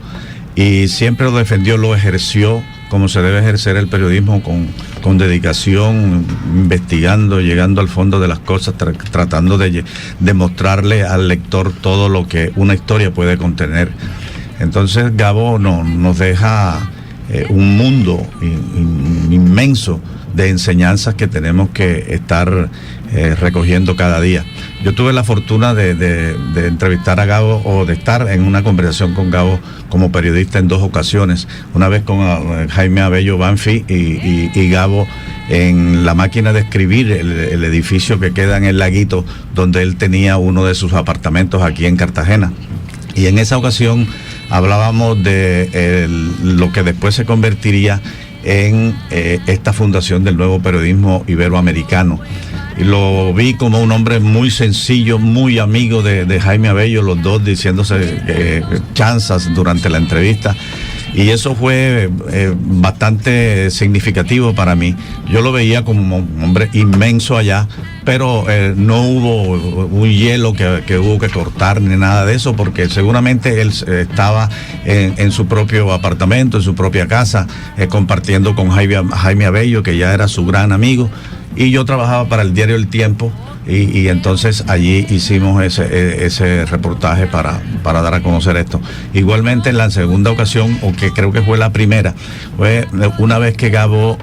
y siempre lo defendió, lo ejerció como se debe ejercer el periodismo, con dedicación, investigando, llegando al fondo de las cosas, tratando de mostrarle al lector todo lo que una historia puede contener. Entonces Gabo nos deja un mundo inmenso de enseñanzas que tenemos que estar recogiendo cada día. Yo tuve la fortuna de entrevistar a Gabo, o de estar en una conversación con Gabo como periodista en 2 ocasiones, una vez con Jaime Abello Banfi y Gabo en la máquina de escribir, el edificio que queda en el Laguito, donde él tenía uno de sus apartamentos aquí en Cartagena. Y en esa ocasión hablábamos de lo que después se convertiría en esta fundación del nuevo periodismo iberoamericano. Y lo vi como un hombre muy sencillo, muy amigo de Jaime Abello, los dos diciéndose chanzas durante la entrevista. Y eso fue bastante significativo para mí. Yo lo veía como un hombre inmenso allá, pero no hubo un hielo que hubo que cortar ni nada de eso, porque seguramente él estaba en su propio apartamento, en su propia casa, compartiendo con Jaime Abello, que ya era su gran amigo, y yo trabajaba para el diario El Tiempo, y entonces allí hicimos ese reportaje para dar a conocer esto. Igualmente en la segunda ocasión, o que creo que fue la primera, fue una vez que Gabo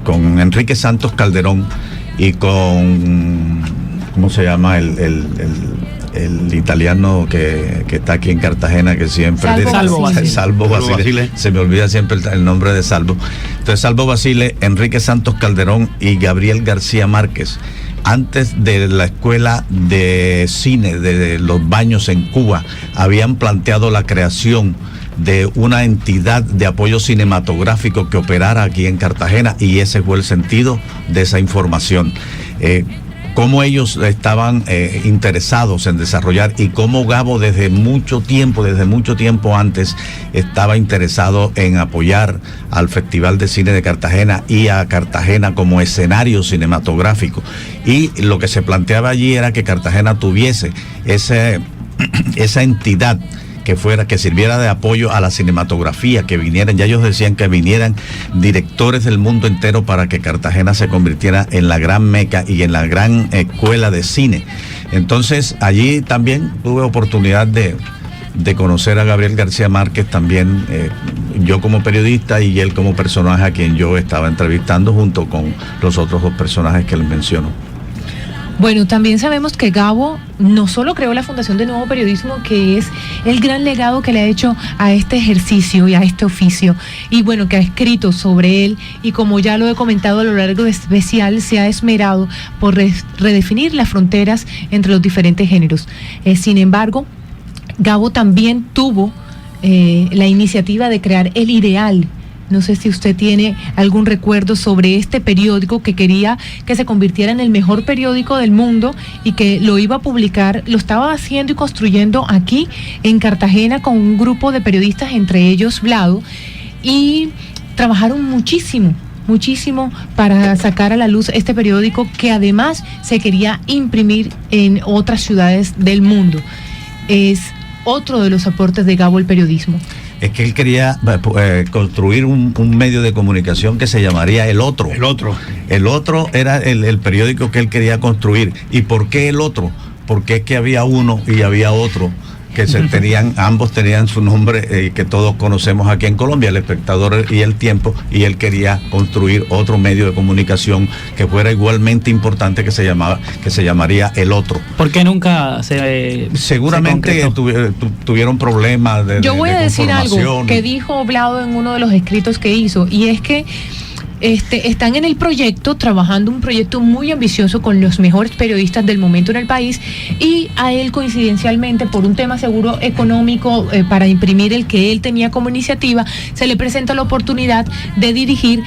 con Enrique Santos Calderón y con, ¿cómo se llama? El italiano que está aquí en Cartagena, que siempre Salvo Basile. Se me olvida siempre el nombre de Salvo. Entonces Salvo Basile, Enrique Santos Calderón y Gabriel García Márquez, antes de la escuela de cine de los Baños en Cuba, habían planteado la creación de una entidad de apoyo cinematográfico que operara aquí en Cartagena, y ese fue el sentido de esa información. Cómo ellos estaban interesados en desarrollar, y cómo Gabo desde mucho tiempo antes estaba interesado en apoyar al Festival de Cine de Cartagena y a Cartagena como escenario cinematográfico. Y lo que se planteaba allí era que Cartagena tuviese esa entidad que sirviera de apoyo a la cinematografía, que vinieran, ya ellos decían que vinieran directores del mundo entero para que Cartagena se convirtiera en la gran meca y en la gran escuela de cine. Entonces allí también tuve oportunidad de conocer a Gabriel García Márquez también, yo como periodista y él como personaje a quien yo estaba entrevistando junto con los otros dos personajes que les menciono. Bueno, también sabemos que Gabo no solo creó la Fundación de Nuevo Periodismo, que es el gran legado que le ha hecho a este ejercicio y a este oficio, y bueno, que ha escrito sobre él, y como ya lo he comentado a lo largo de este especial, se ha esmerado por redefinir las fronteras entre los diferentes géneros. Sin embargo, Gabo también tuvo la iniciativa de crear El Ideal. No sé si usted tiene algún recuerdo sobre este periódico que quería que se convirtiera en el mejor periódico del mundo y que lo iba a publicar, lo estaba haciendo y construyendo aquí en Cartagena con un grupo de periodistas, entre ellos Vlado, y trabajaron muchísimo para sacar a la luz este periódico que además se quería imprimir en otras ciudades del mundo. Es otro de los aportes de Gabo al periodismo. Es que él quería construir un medio de comunicación que se llamaría El Otro. El Otro era el periódico que él quería construir. ¿Y por qué El Otro? Porque es que había uno y había otro que ambos tenían su nombre que todos conocemos aquí en Colombia, El Espectador y El Tiempo, y él quería construir otro medio de comunicación que fuera igualmente importante, que se llamaría El Otro. ¿Por qué nunca seguramente tuvieron problemas de Yo voy a decir algo que dijo Vlado en uno de los escritos que hizo, y es que están en el proyecto, trabajando un proyecto muy ambicioso con los mejores periodistas del momento en el país, y a él coincidencialmente, por un tema seguro económico, para imprimir el que él tenía como iniciativa, se le presenta la oportunidad de dirigir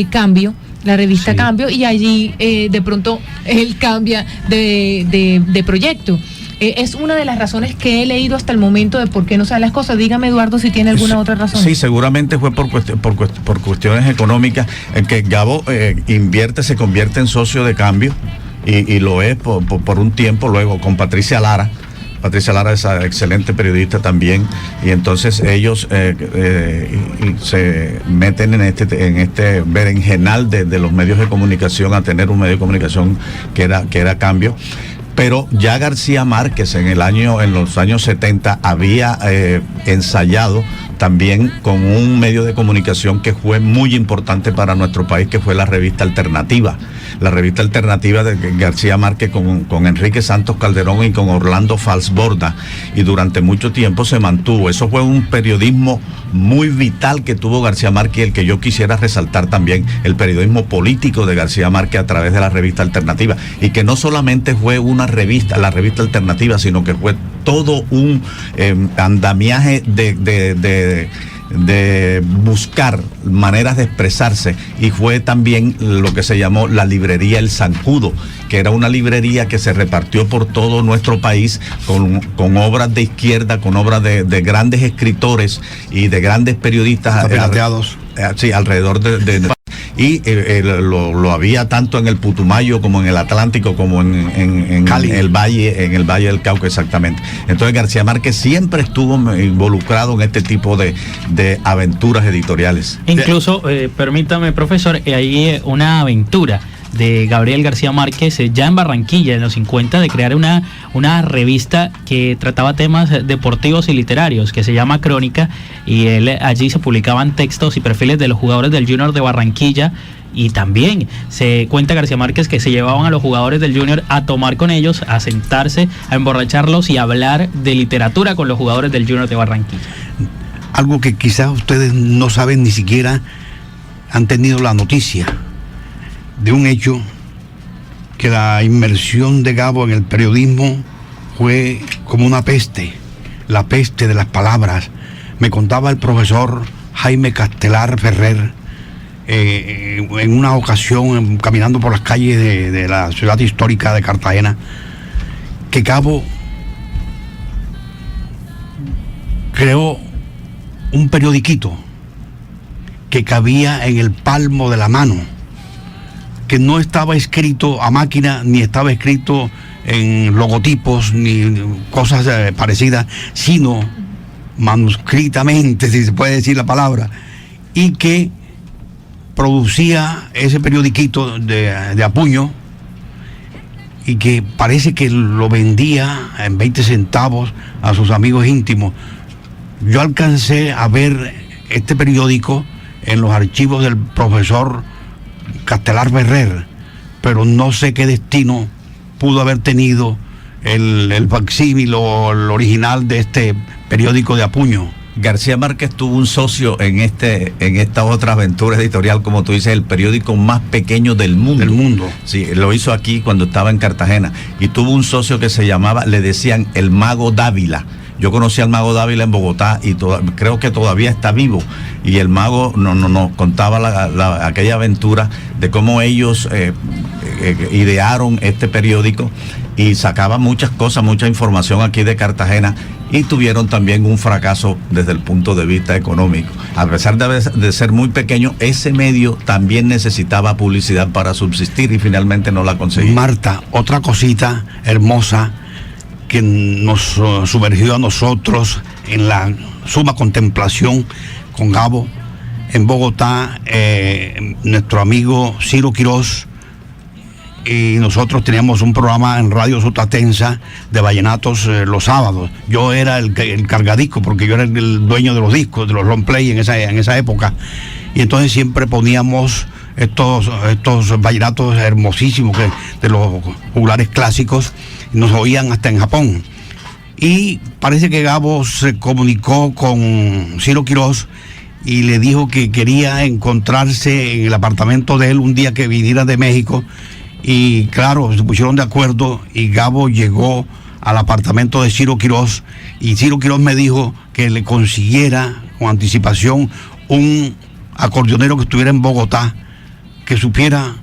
Cambio, la revista Cambio, y allí de pronto él cambia de proyecto. Es una de las razones que he leído hasta el momento de por qué no saben las cosas. Dígame, Eduardo, si tiene alguna otra razón. Sí, seguramente fue por cuestiones económicas en que Gabo se convierte en socio de Cambio, y lo es por un tiempo, luego con Patricia Lara. Patricia Lara es excelente periodista también, y entonces ellos se meten en este berenjenal de los medios de comunicación, a tener un medio de comunicación que era Cambio. Pero ya García Márquez en los años 70 había ensayado también con un medio de comunicación que fue muy importante para nuestro país, que fue la revista Alternativa. La revista Alternativa de García Márquez con Enrique Santos Calderón y con Orlando Falsborda, y durante mucho tiempo se mantuvo. Eso fue un periodismo muy vital que tuvo García Márquez, el que yo quisiera resaltar también, el periodismo político de García Márquez a través de la revista Alternativa, y que no solamente fue una revista, la revista Alternativa, sino que fue todo un andamiaje de buscar maneras de expresarse, y fue también lo que se llamó la librería El Zancudo, que era una librería que se repartió por todo nuestro país con obras de izquierda, con obras de grandes escritores y de grandes periodistas alrededor de y lo había tanto en el Putumayo como en el Atlántico, como en el Valle del Cauca, exactamente. Entonces García Márquez siempre estuvo involucrado en este tipo de aventuras editoriales. Incluso, permítame, profesor, hay una aventura de Gabriel García Márquez ya en Barranquilla en los 50, de crear una revista que trataba temas deportivos y literarios, que se llama Crónica, y allí se publicaban textos y perfiles de los jugadores del Junior de Barranquilla, y también se cuenta García Márquez que se llevaban a los jugadores del Junior a tomar con ellos, a sentarse, a emborracharlos y a hablar de literatura con los jugadores del Junior de Barranquilla. Algo que quizás ustedes no saben, ni siquiera han tenido la noticia de un hecho, que la inmersión de Gabo en el periodismo fue como una peste, la peste de las palabras. Me contaba el profesor Jaime Castelar Ferrer, en una ocasión, caminando por las calles de la ciudad histórica de Cartagena, que Gabo creó un periodiquito que cabía en el palmo de la mano, que no estaba escrito a máquina, ni estaba escrito en logotipos, ni cosas parecidas, sino manuscritamente, si se puede decir la palabra, y que producía ese periodiquito de a puño, y que parece que lo vendía en 20 centavos a sus amigos íntimos. Yo alcancé a ver este periódico en los archivos del profesor Castelar Ferrer, pero no sé qué destino pudo haber tenido el facsímil o el original de este periódico de a puño. García Márquez tuvo un socio en esta otra aventura editorial, como tú dices, el periódico más pequeño del mundo. Del mundo. Sí, lo hizo aquí cuando estaba en Cartagena. Y tuvo un socio que se llamaba, le decían el Mago Dávila. Yo conocí al Mago Dávila en Bogotá y creo que todavía está vivo. Y el Mago nos contaba aquella aventura de cómo ellos idearon este periódico y sacaban muchas cosas, mucha información aquí de Cartagena, y tuvieron también un fracaso desde el punto de vista económico. A pesar de ser muy pequeño, ese medio también necesitaba publicidad para subsistir y finalmente no la conseguí. Marta, otra cosita hermosa que nos sumergió a nosotros en la suma contemplación con Gabo en Bogotá, nuestro amigo Ciro Quirós y nosotros teníamos un programa en Radio Sotatensa de vallenatos los sábados. Yo era el cargadico, porque yo era el dueño de los discos, de los long play en esa época, y entonces siempre poníamos estos vallenatos hermosísimos de los juglares clásicos, y nos oían hasta en Japón. Y parece que Gabo se comunicó con Ciro Quirós y le dijo que quería encontrarse en el apartamento de él un día que viniera de México. Y claro, se pusieron de acuerdo y Gabo llegó al apartamento de Ciro Quirós, y Ciro Quirós me dijo que le consiguiera con anticipación un acordeonero que estuviera en Bogotá, que supiera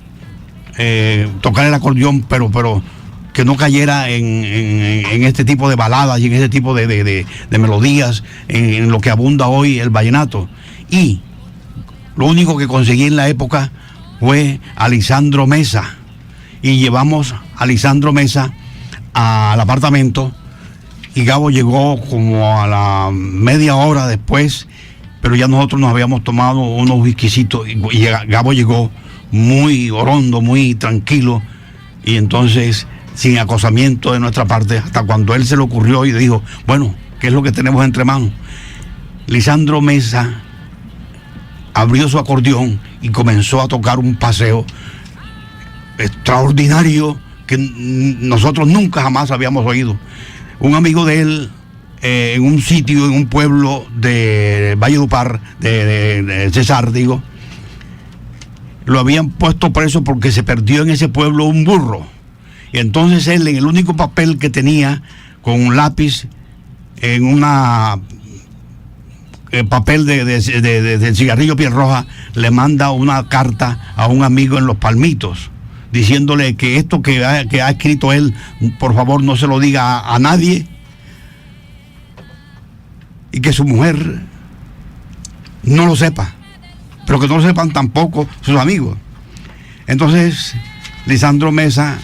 tocar el acordeón, pero que no cayera en este tipo de baladas y en este tipo de melodías, en lo que abunda hoy el vallenato. Y lo único que conseguí en la época fue a Lisandro Mesa, y llevamos a Lisandro Mesa al apartamento, y Gabo llegó como a la media hora después, pero ya nosotros nos habíamos tomado unos whiskycitos, y Gabo llegó muy orondo, muy tranquilo, y entonces sin acosamiento de nuestra parte, hasta cuando él se le ocurrió y dijo, bueno, ¿qué es lo que tenemos entre manos? Lisandro Mesa abrió su acordeón y comenzó a tocar un paseo extraordinario que nosotros nunca jamás habíamos oído. Un amigo de él, en un sitio, en un pueblo de Valledupar, de Cesar, digo, lo habían puesto preso porque se perdió en ese pueblo un burro. Y entonces él, en el único papel que tenía, con un lápiz, en una papel de cigarrillo piel roja, le manda una carta a un amigo en Los Palmitos, diciéndole que esto que ha escrito él, por favor no se lo diga a nadie, y que su mujer no lo sepa, pero que no lo sepan tampoco sus amigos. Entonces Lisandro Mesa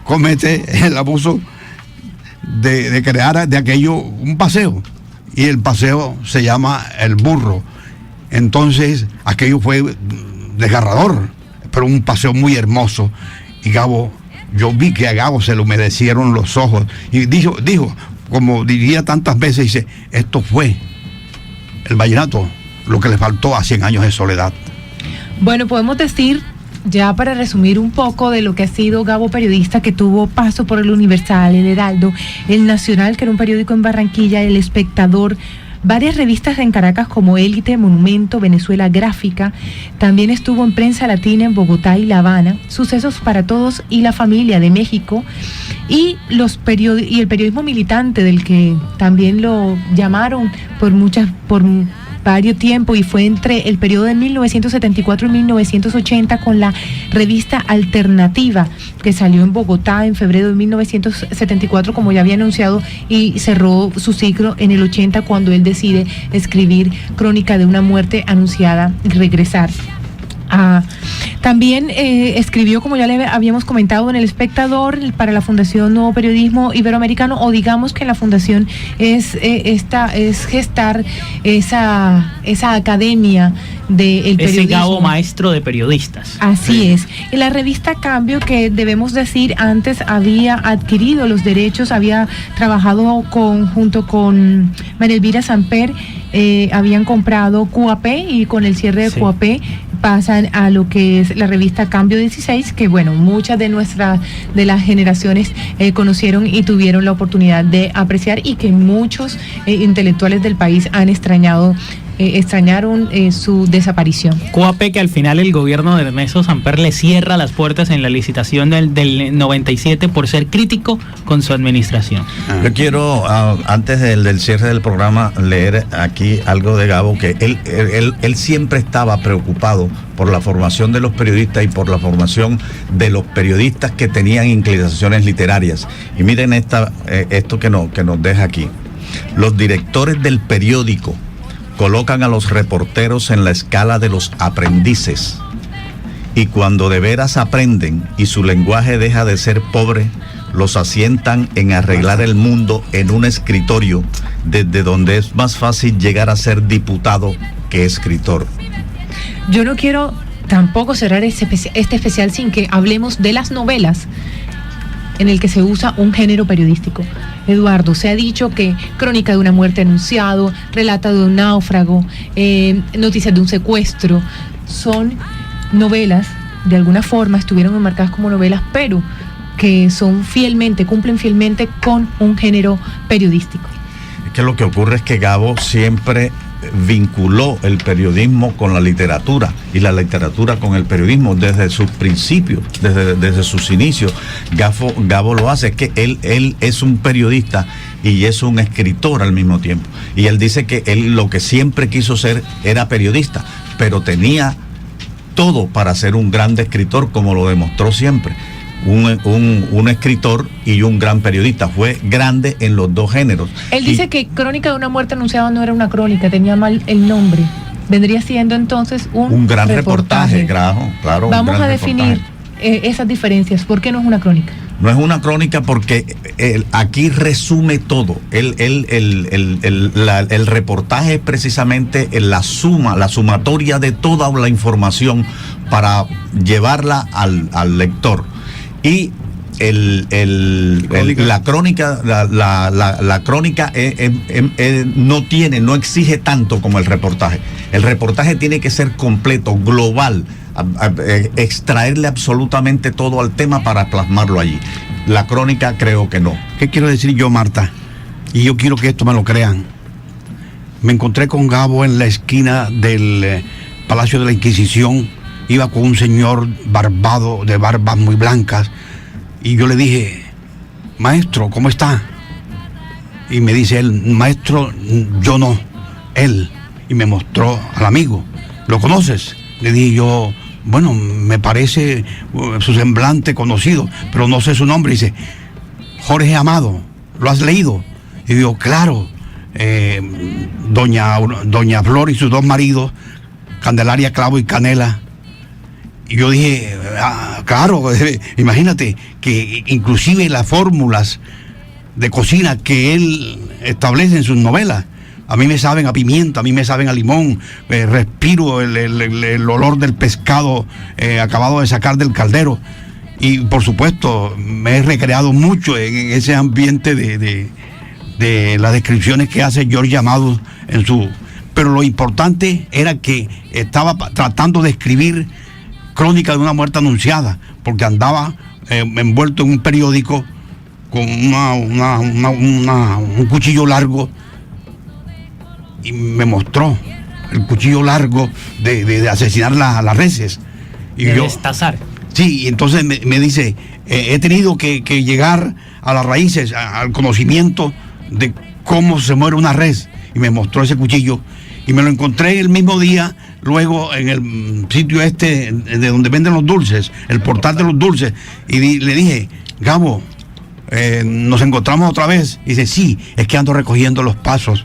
comete el abuso de crear de aquello un paseo, y el paseo se llama El Burro. Entonces aquello fue desgarrador, pero un paseo muy hermoso. Y Gabo, yo vi que a Gabo se le humedecieron los ojos, y dijo, como diría tantas veces, dice, esto fue el vallenato, lo que le faltó a 100 años de soledad. Bueno, podemos decir, ya para resumir un poco de lo que ha sido Gabo periodista, que tuvo paso por el Universal, el Heraldo, el Nacional, que era un periódico en Barranquilla, el Espectador, varias revistas en Caracas como Élite, Monumento, Venezuela Gráfica. También estuvo en Prensa Latina en Bogotá y La Habana, Sucesos para Todos y La Familia de México, y el periodismo militante, del que también lo llamaron por varios tiempos, y fue entre el periodo de 1974 y 1980 con la revista Alternativa, que salió en Bogotá en febrero de 1974, como ya había anunciado, y cerró su ciclo en el 80 cuando él decide escribir Crónica de una muerte anunciada y regresar. También escribió, como ya le habíamos comentado, en El Espectador para la Fundación Nuevo Periodismo Iberoamericano, o digamos que la fundación es gestar esa academia del periodismo. Ese Gabo maestro de periodistas. Así es. Y la revista Cambio, que debemos decir antes había adquirido los derechos, había trabajado junto con María Elvira Samper, habían comprado QAP, y con el cierre de QAP pasan a lo que es la revista Cambio 16, que bueno, muchas de las generaciones conocieron y tuvieron la oportunidad de apreciar, y que muchos intelectuales del país han extrañaron su desaparición. QAP, que al final el gobierno de Ernesto Samper le cierra las puertas en la licitación del 97 por ser crítico con su administración. Yo quiero, antes del cierre del programa, leer aquí algo de Gabo, que él siempre estaba preocupado por la formación de los periodistas y por la formación de los periodistas que tenían inclinaciones literarias. Y miren esto que nos deja aquí. Los directores del periódico colocan a los reporteros en la escala de los aprendices, y cuando de veras aprenden y su lenguaje deja de ser pobre, los asientan en arreglar el mundo en un escritorio, desde donde es más fácil llegar a ser diputado que escritor. Yo no quiero tampoco cerrar este especial sin que hablemos de las novelas en el que se usa un género periodístico. Eduardo, se ha dicho que Crónica de una muerte anunciado, Relato de un náufrago, Noticias de un secuestro, son novelas, de alguna forma estuvieron enmarcadas como novelas, pero que cumplen fielmente con un género periodístico. Es que lo que ocurre es que Gabo siempre vinculó el periodismo con la literatura y la literatura con el periodismo desde sus principios, desde sus inicios. Gabo lo hace, es que él es un periodista y es un escritor al mismo tiempo, y él dice que él lo que siempre quiso ser era periodista, pero tenía todo para ser un gran escritor, como lo demostró siempre. Un escritor y un gran periodista, fue grande en los dos géneros. Él dice que Crónica de una muerte anunciada no era una crónica, tenía mal el nombre. Vendría siendo entonces un gran reportaje. Claro. Vamos a definir esas diferencias. ¿Por qué no es una crónica? No es una crónica porque aquí resume todo. El reportaje es precisamente la sumatoria de toda la información para llevarla al lector. Y la crónica no exige tanto como el reportaje. El reportaje tiene que ser completo, global, extraerle absolutamente todo al tema para plasmarlo allí. La crónica creo que no. ¿Qué quiero decir yo, Marta? Y yo quiero que esto me lo crean. Me encontré con Gabo en la esquina del Palacio de la Inquisición. Iba con un señor barbado, de barbas muy blancas, y yo le dije: maestro, ¿cómo está? Y me dice él: maestro, yo no, él. Y me mostró al amigo. ¿Lo conoces? Le dije yo: bueno, me parece su semblante conocido, pero no sé su nombre. Y dice: Jorge Amado, ¿lo has leído? Y digo: claro, doña Flor y sus dos maridos, Candelaria, Clavo y Canela. Y yo dije: claro, imagínate que inclusive las fórmulas de cocina que él establece en sus novelas, a mí me saben a pimienta, a mí me saben a limón, respiro el olor del pescado acabado de sacar del caldero. Y por supuesto me he recreado mucho en ese ambiente de las descripciones que hace Jorge Amado en su... Pero lo importante era que estaba tratando de escribir Crónica de una muerte anunciada, porque andaba envuelto en un periódico con un cuchillo largo, y me mostró el cuchillo largo de asesinar las reses. Y de destazar. Sí, y entonces me dice: he tenido que llegar a las raíces, al conocimiento de cómo se muere una res. Y me mostró ese cuchillo, y me lo encontré el mismo día, luego en el sitio de donde venden los dulces, el portal de los dulces, y le dije: Gabo, nos encontramos otra vez. Y dice: sí, es que ando recogiendo los pasos.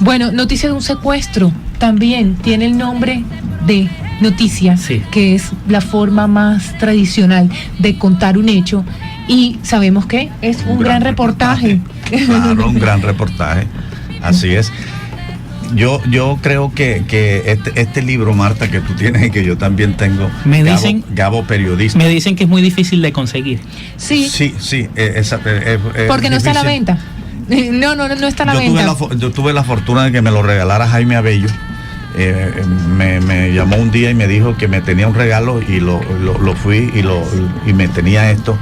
Bueno, noticia de un secuestro también tiene el nombre de noticia, que es la forma más tradicional de contar un hecho, y sabemos que es un gran reportaje. Claro, un gran reportaje, así es. Yo creo que este libro, Marta, que tú tienes y que yo también tengo, Gabo Periodista. Me dicen que es muy difícil de conseguir. Sí. Porque no está a la venta. No está a la venta. Yo tuve la fortuna de que me lo regalara Jaime Abello. Me llamó un día y me dijo que me tenía un regalo, y lo fui y me tenía esto,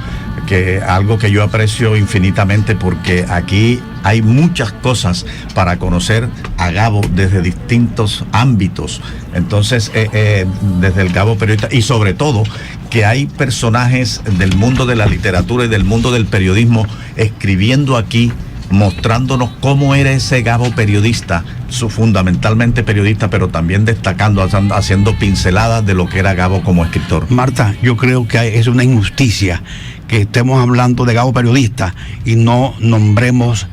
que algo que yo aprecio infinitamente, porque aquí hay muchas cosas para conocer a Gabo desde distintos ámbitos. Entonces, desde el Gabo periodista, y sobre todo que hay personajes del mundo de la literatura y del mundo del periodismo escribiendo aquí, mostrándonos cómo era ese Gabo periodista, fundamentalmente periodista, pero también destacando, haciendo pinceladas de lo que era Gabo como escritor. Marta, yo creo que es una injusticia que estemos hablando de Gabo periodista y no nombremos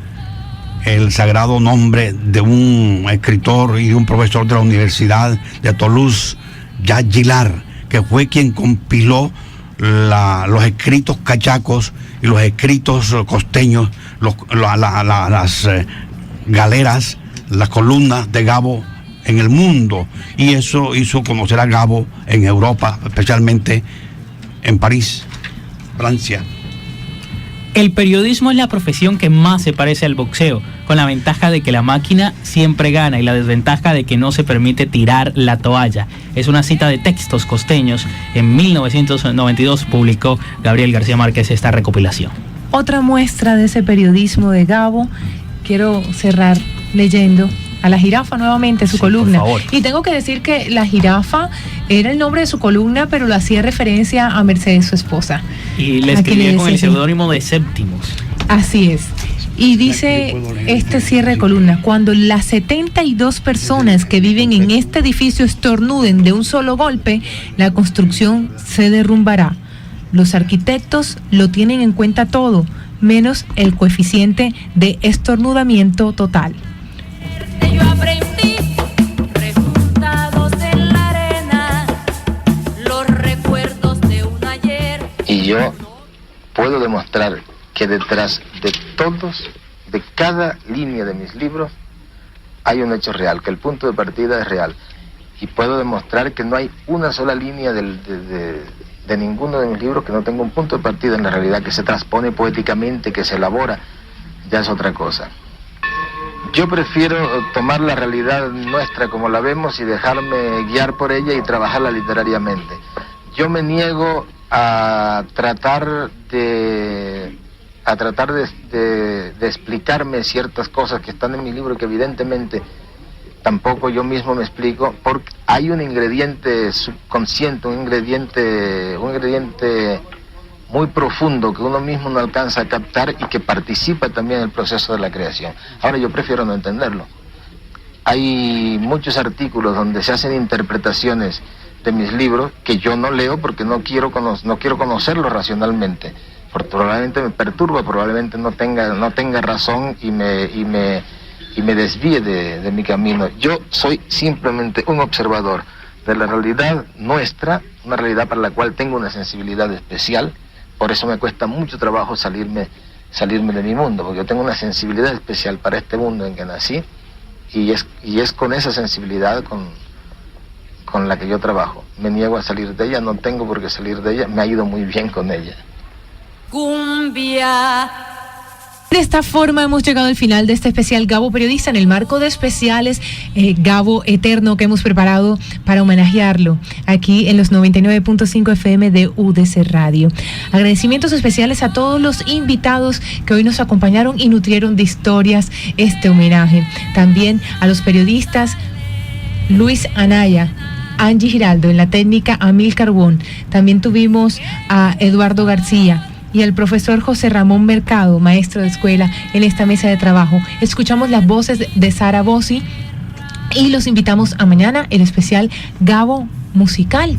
el sagrado nombre de un escritor y un profesor de la Universidad de Toulouse, Jacques Gillard, que fue quien compiló los escritos cachacos y los escritos costeños, las galeras, las columnas de Gabo en el mundo, y eso hizo conocer a Gabo en Europa, especialmente en París, Francia. El periodismo es la profesión que más se parece al boxeo, con la ventaja de que la máquina siempre gana y la desventaja de que no se permite tirar la toalla. Es una cita de Textos Costeños. En 1992 publicó Gabriel García Márquez esta recopilación. Otra muestra de ese periodismo de Gabo, quiero cerrar leyendo a La Jirafa nuevamente, su columna. Por favor. Y tengo que decir que La Jirafa era el nombre de su columna, pero lo hacía referencia a Mercedes, su esposa. Y le escribía con el seudónimo de Séptimos. Así es. Y dice este cierre de columna: cuando las 72 personas que viven en este edificio estornuden de un solo golpe, la construcción se derrumbará. Los arquitectos lo tienen en cuenta todo, menos el coeficiente de estornudamiento total. Yo aprendí, resultados en la arena, los recuerdos de un ayer. Y yo puedo demostrar que detrás de cada línea de mis libros hay un hecho real, que el punto de partida es real. Y puedo demostrar que no hay una sola línea de ninguno de mis libros que no tenga un punto de partida en la realidad, que se transpone poéticamente, que se elabora, ya es otra cosa. Yo prefiero tomar la realidad nuestra como la vemos y dejarme guiar por ella y trabajarla literariamente. Yo me niego a tratar de explicarme ciertas cosas que están en mi libro, que evidentemente tampoco yo mismo me explico, porque hay un ingrediente subconsciente, un ingrediente muy profundo que uno mismo no alcanza a captar y que participa también en el proceso de la creación. Ahora yo prefiero no entenderlo. Hay muchos artículos donde se hacen interpretaciones de mis libros que yo no leo porque no quiero conocerlos racionalmente. Probablemente me perturba, probablemente no tenga razón y me desvíe de mi camino. Yo soy simplemente un observador de la realidad nuestra, una realidad para la cual tengo una sensibilidad especial. Por eso me cuesta mucho trabajo salirme de mi mundo, porque yo tengo una sensibilidad especial para este mundo en que nací, y es con esa sensibilidad con la que yo trabajo. Me niego a salir de ella, no tengo por qué salir de ella, me ha ido muy bien con ella. Cumbia. De esta forma hemos llegado al final de este especial Gabo Periodista, en el marco de especiales Gabo Eterno que hemos preparado para homenajearlo aquí en los 99.5 FM de UDC Radio. Agradecimientos especiales a todos los invitados que hoy nos acompañaron y nutrieron de historias este homenaje. También a los periodistas Luis Anaya, Angie Giraldo, en la técnica Amílcar Won. También tuvimos a Eduardo García y al profesor José Ramón Mercado, maestro de escuela, en esta mesa de trabajo. Escuchamos las voces de Sara Bossi y los invitamos a mañana, el especial Gabo Musical.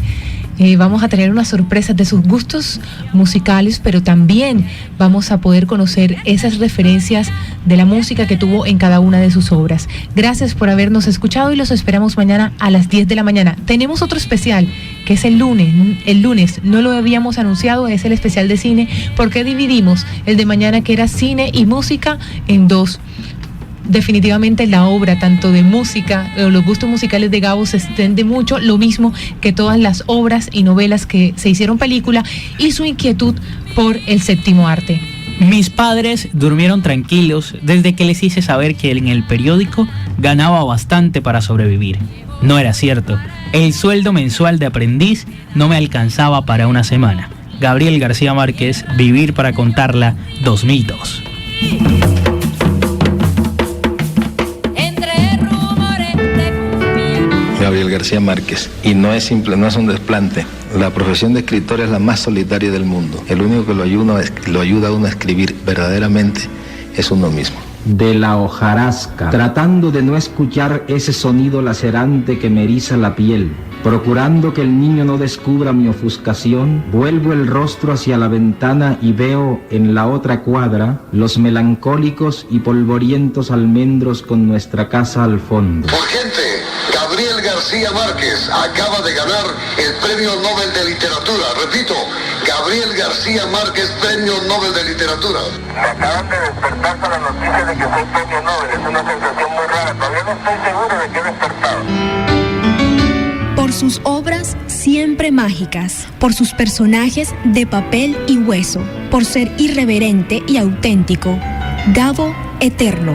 Vamos a tener unas sorpresas de sus gustos musicales, pero también vamos a poder conocer esas referencias de la música que tuvo en cada una de sus obras. Gracias por habernos escuchado y los esperamos mañana a las 10 de la mañana. Tenemos otro especial que es el lunes. El lunes no lo habíamos anunciado, es el especial de cine, porque dividimos el de mañana, que era cine y música, en dos. Definitivamente la obra, tanto de música, los gustos musicales de Gabo se extiende mucho, lo mismo que todas las obras y novelas que se hicieron película, y su inquietud por el séptimo arte. Mis padres durmieron tranquilos desde que les hice saber que en el periódico ganaba bastante para sobrevivir. No era cierto. El sueldo mensual de aprendiz no me alcanzaba para una semana. Gabriel García Márquez, Vivir para contarla, 2002. Gabriel García Márquez, y no es simple, no es un desplante. La profesión de escritor es la más solitaria del mundo. El único que lo ayuda a uno a escribir verdaderamente es uno mismo. De la hojarasca, tratando de no escuchar ese sonido lacerante que me eriza la piel, procurando que el niño no descubra mi ofuscación, vuelvo el rostro hacia la ventana y veo en la otra cuadra los melancólicos y polvorientos almendros con nuestra casa al fondo. Urgente, Gabriel García Márquez acaba de ganar el Premio Nobel de Literatura. Repito, Gabriel García Márquez, Premio Nobel de Literatura. Me acaban de despertar con la noticia de que soy Premio Nobel. Es una sensación muy rara. Todavía no estoy seguro de que he despertado. Por sus obras siempre mágicas, por sus personajes de papel y hueso, por ser irreverente y auténtico. Gabo Eterno.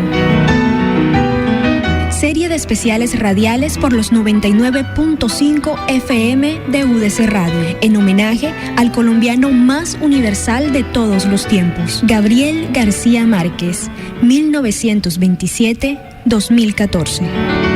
Serie de especiales radiales por los 99.5 FM de UDC Radio, en homenaje al colombiano más universal de todos los tiempos, Gabriel García Márquez, 1927-2014.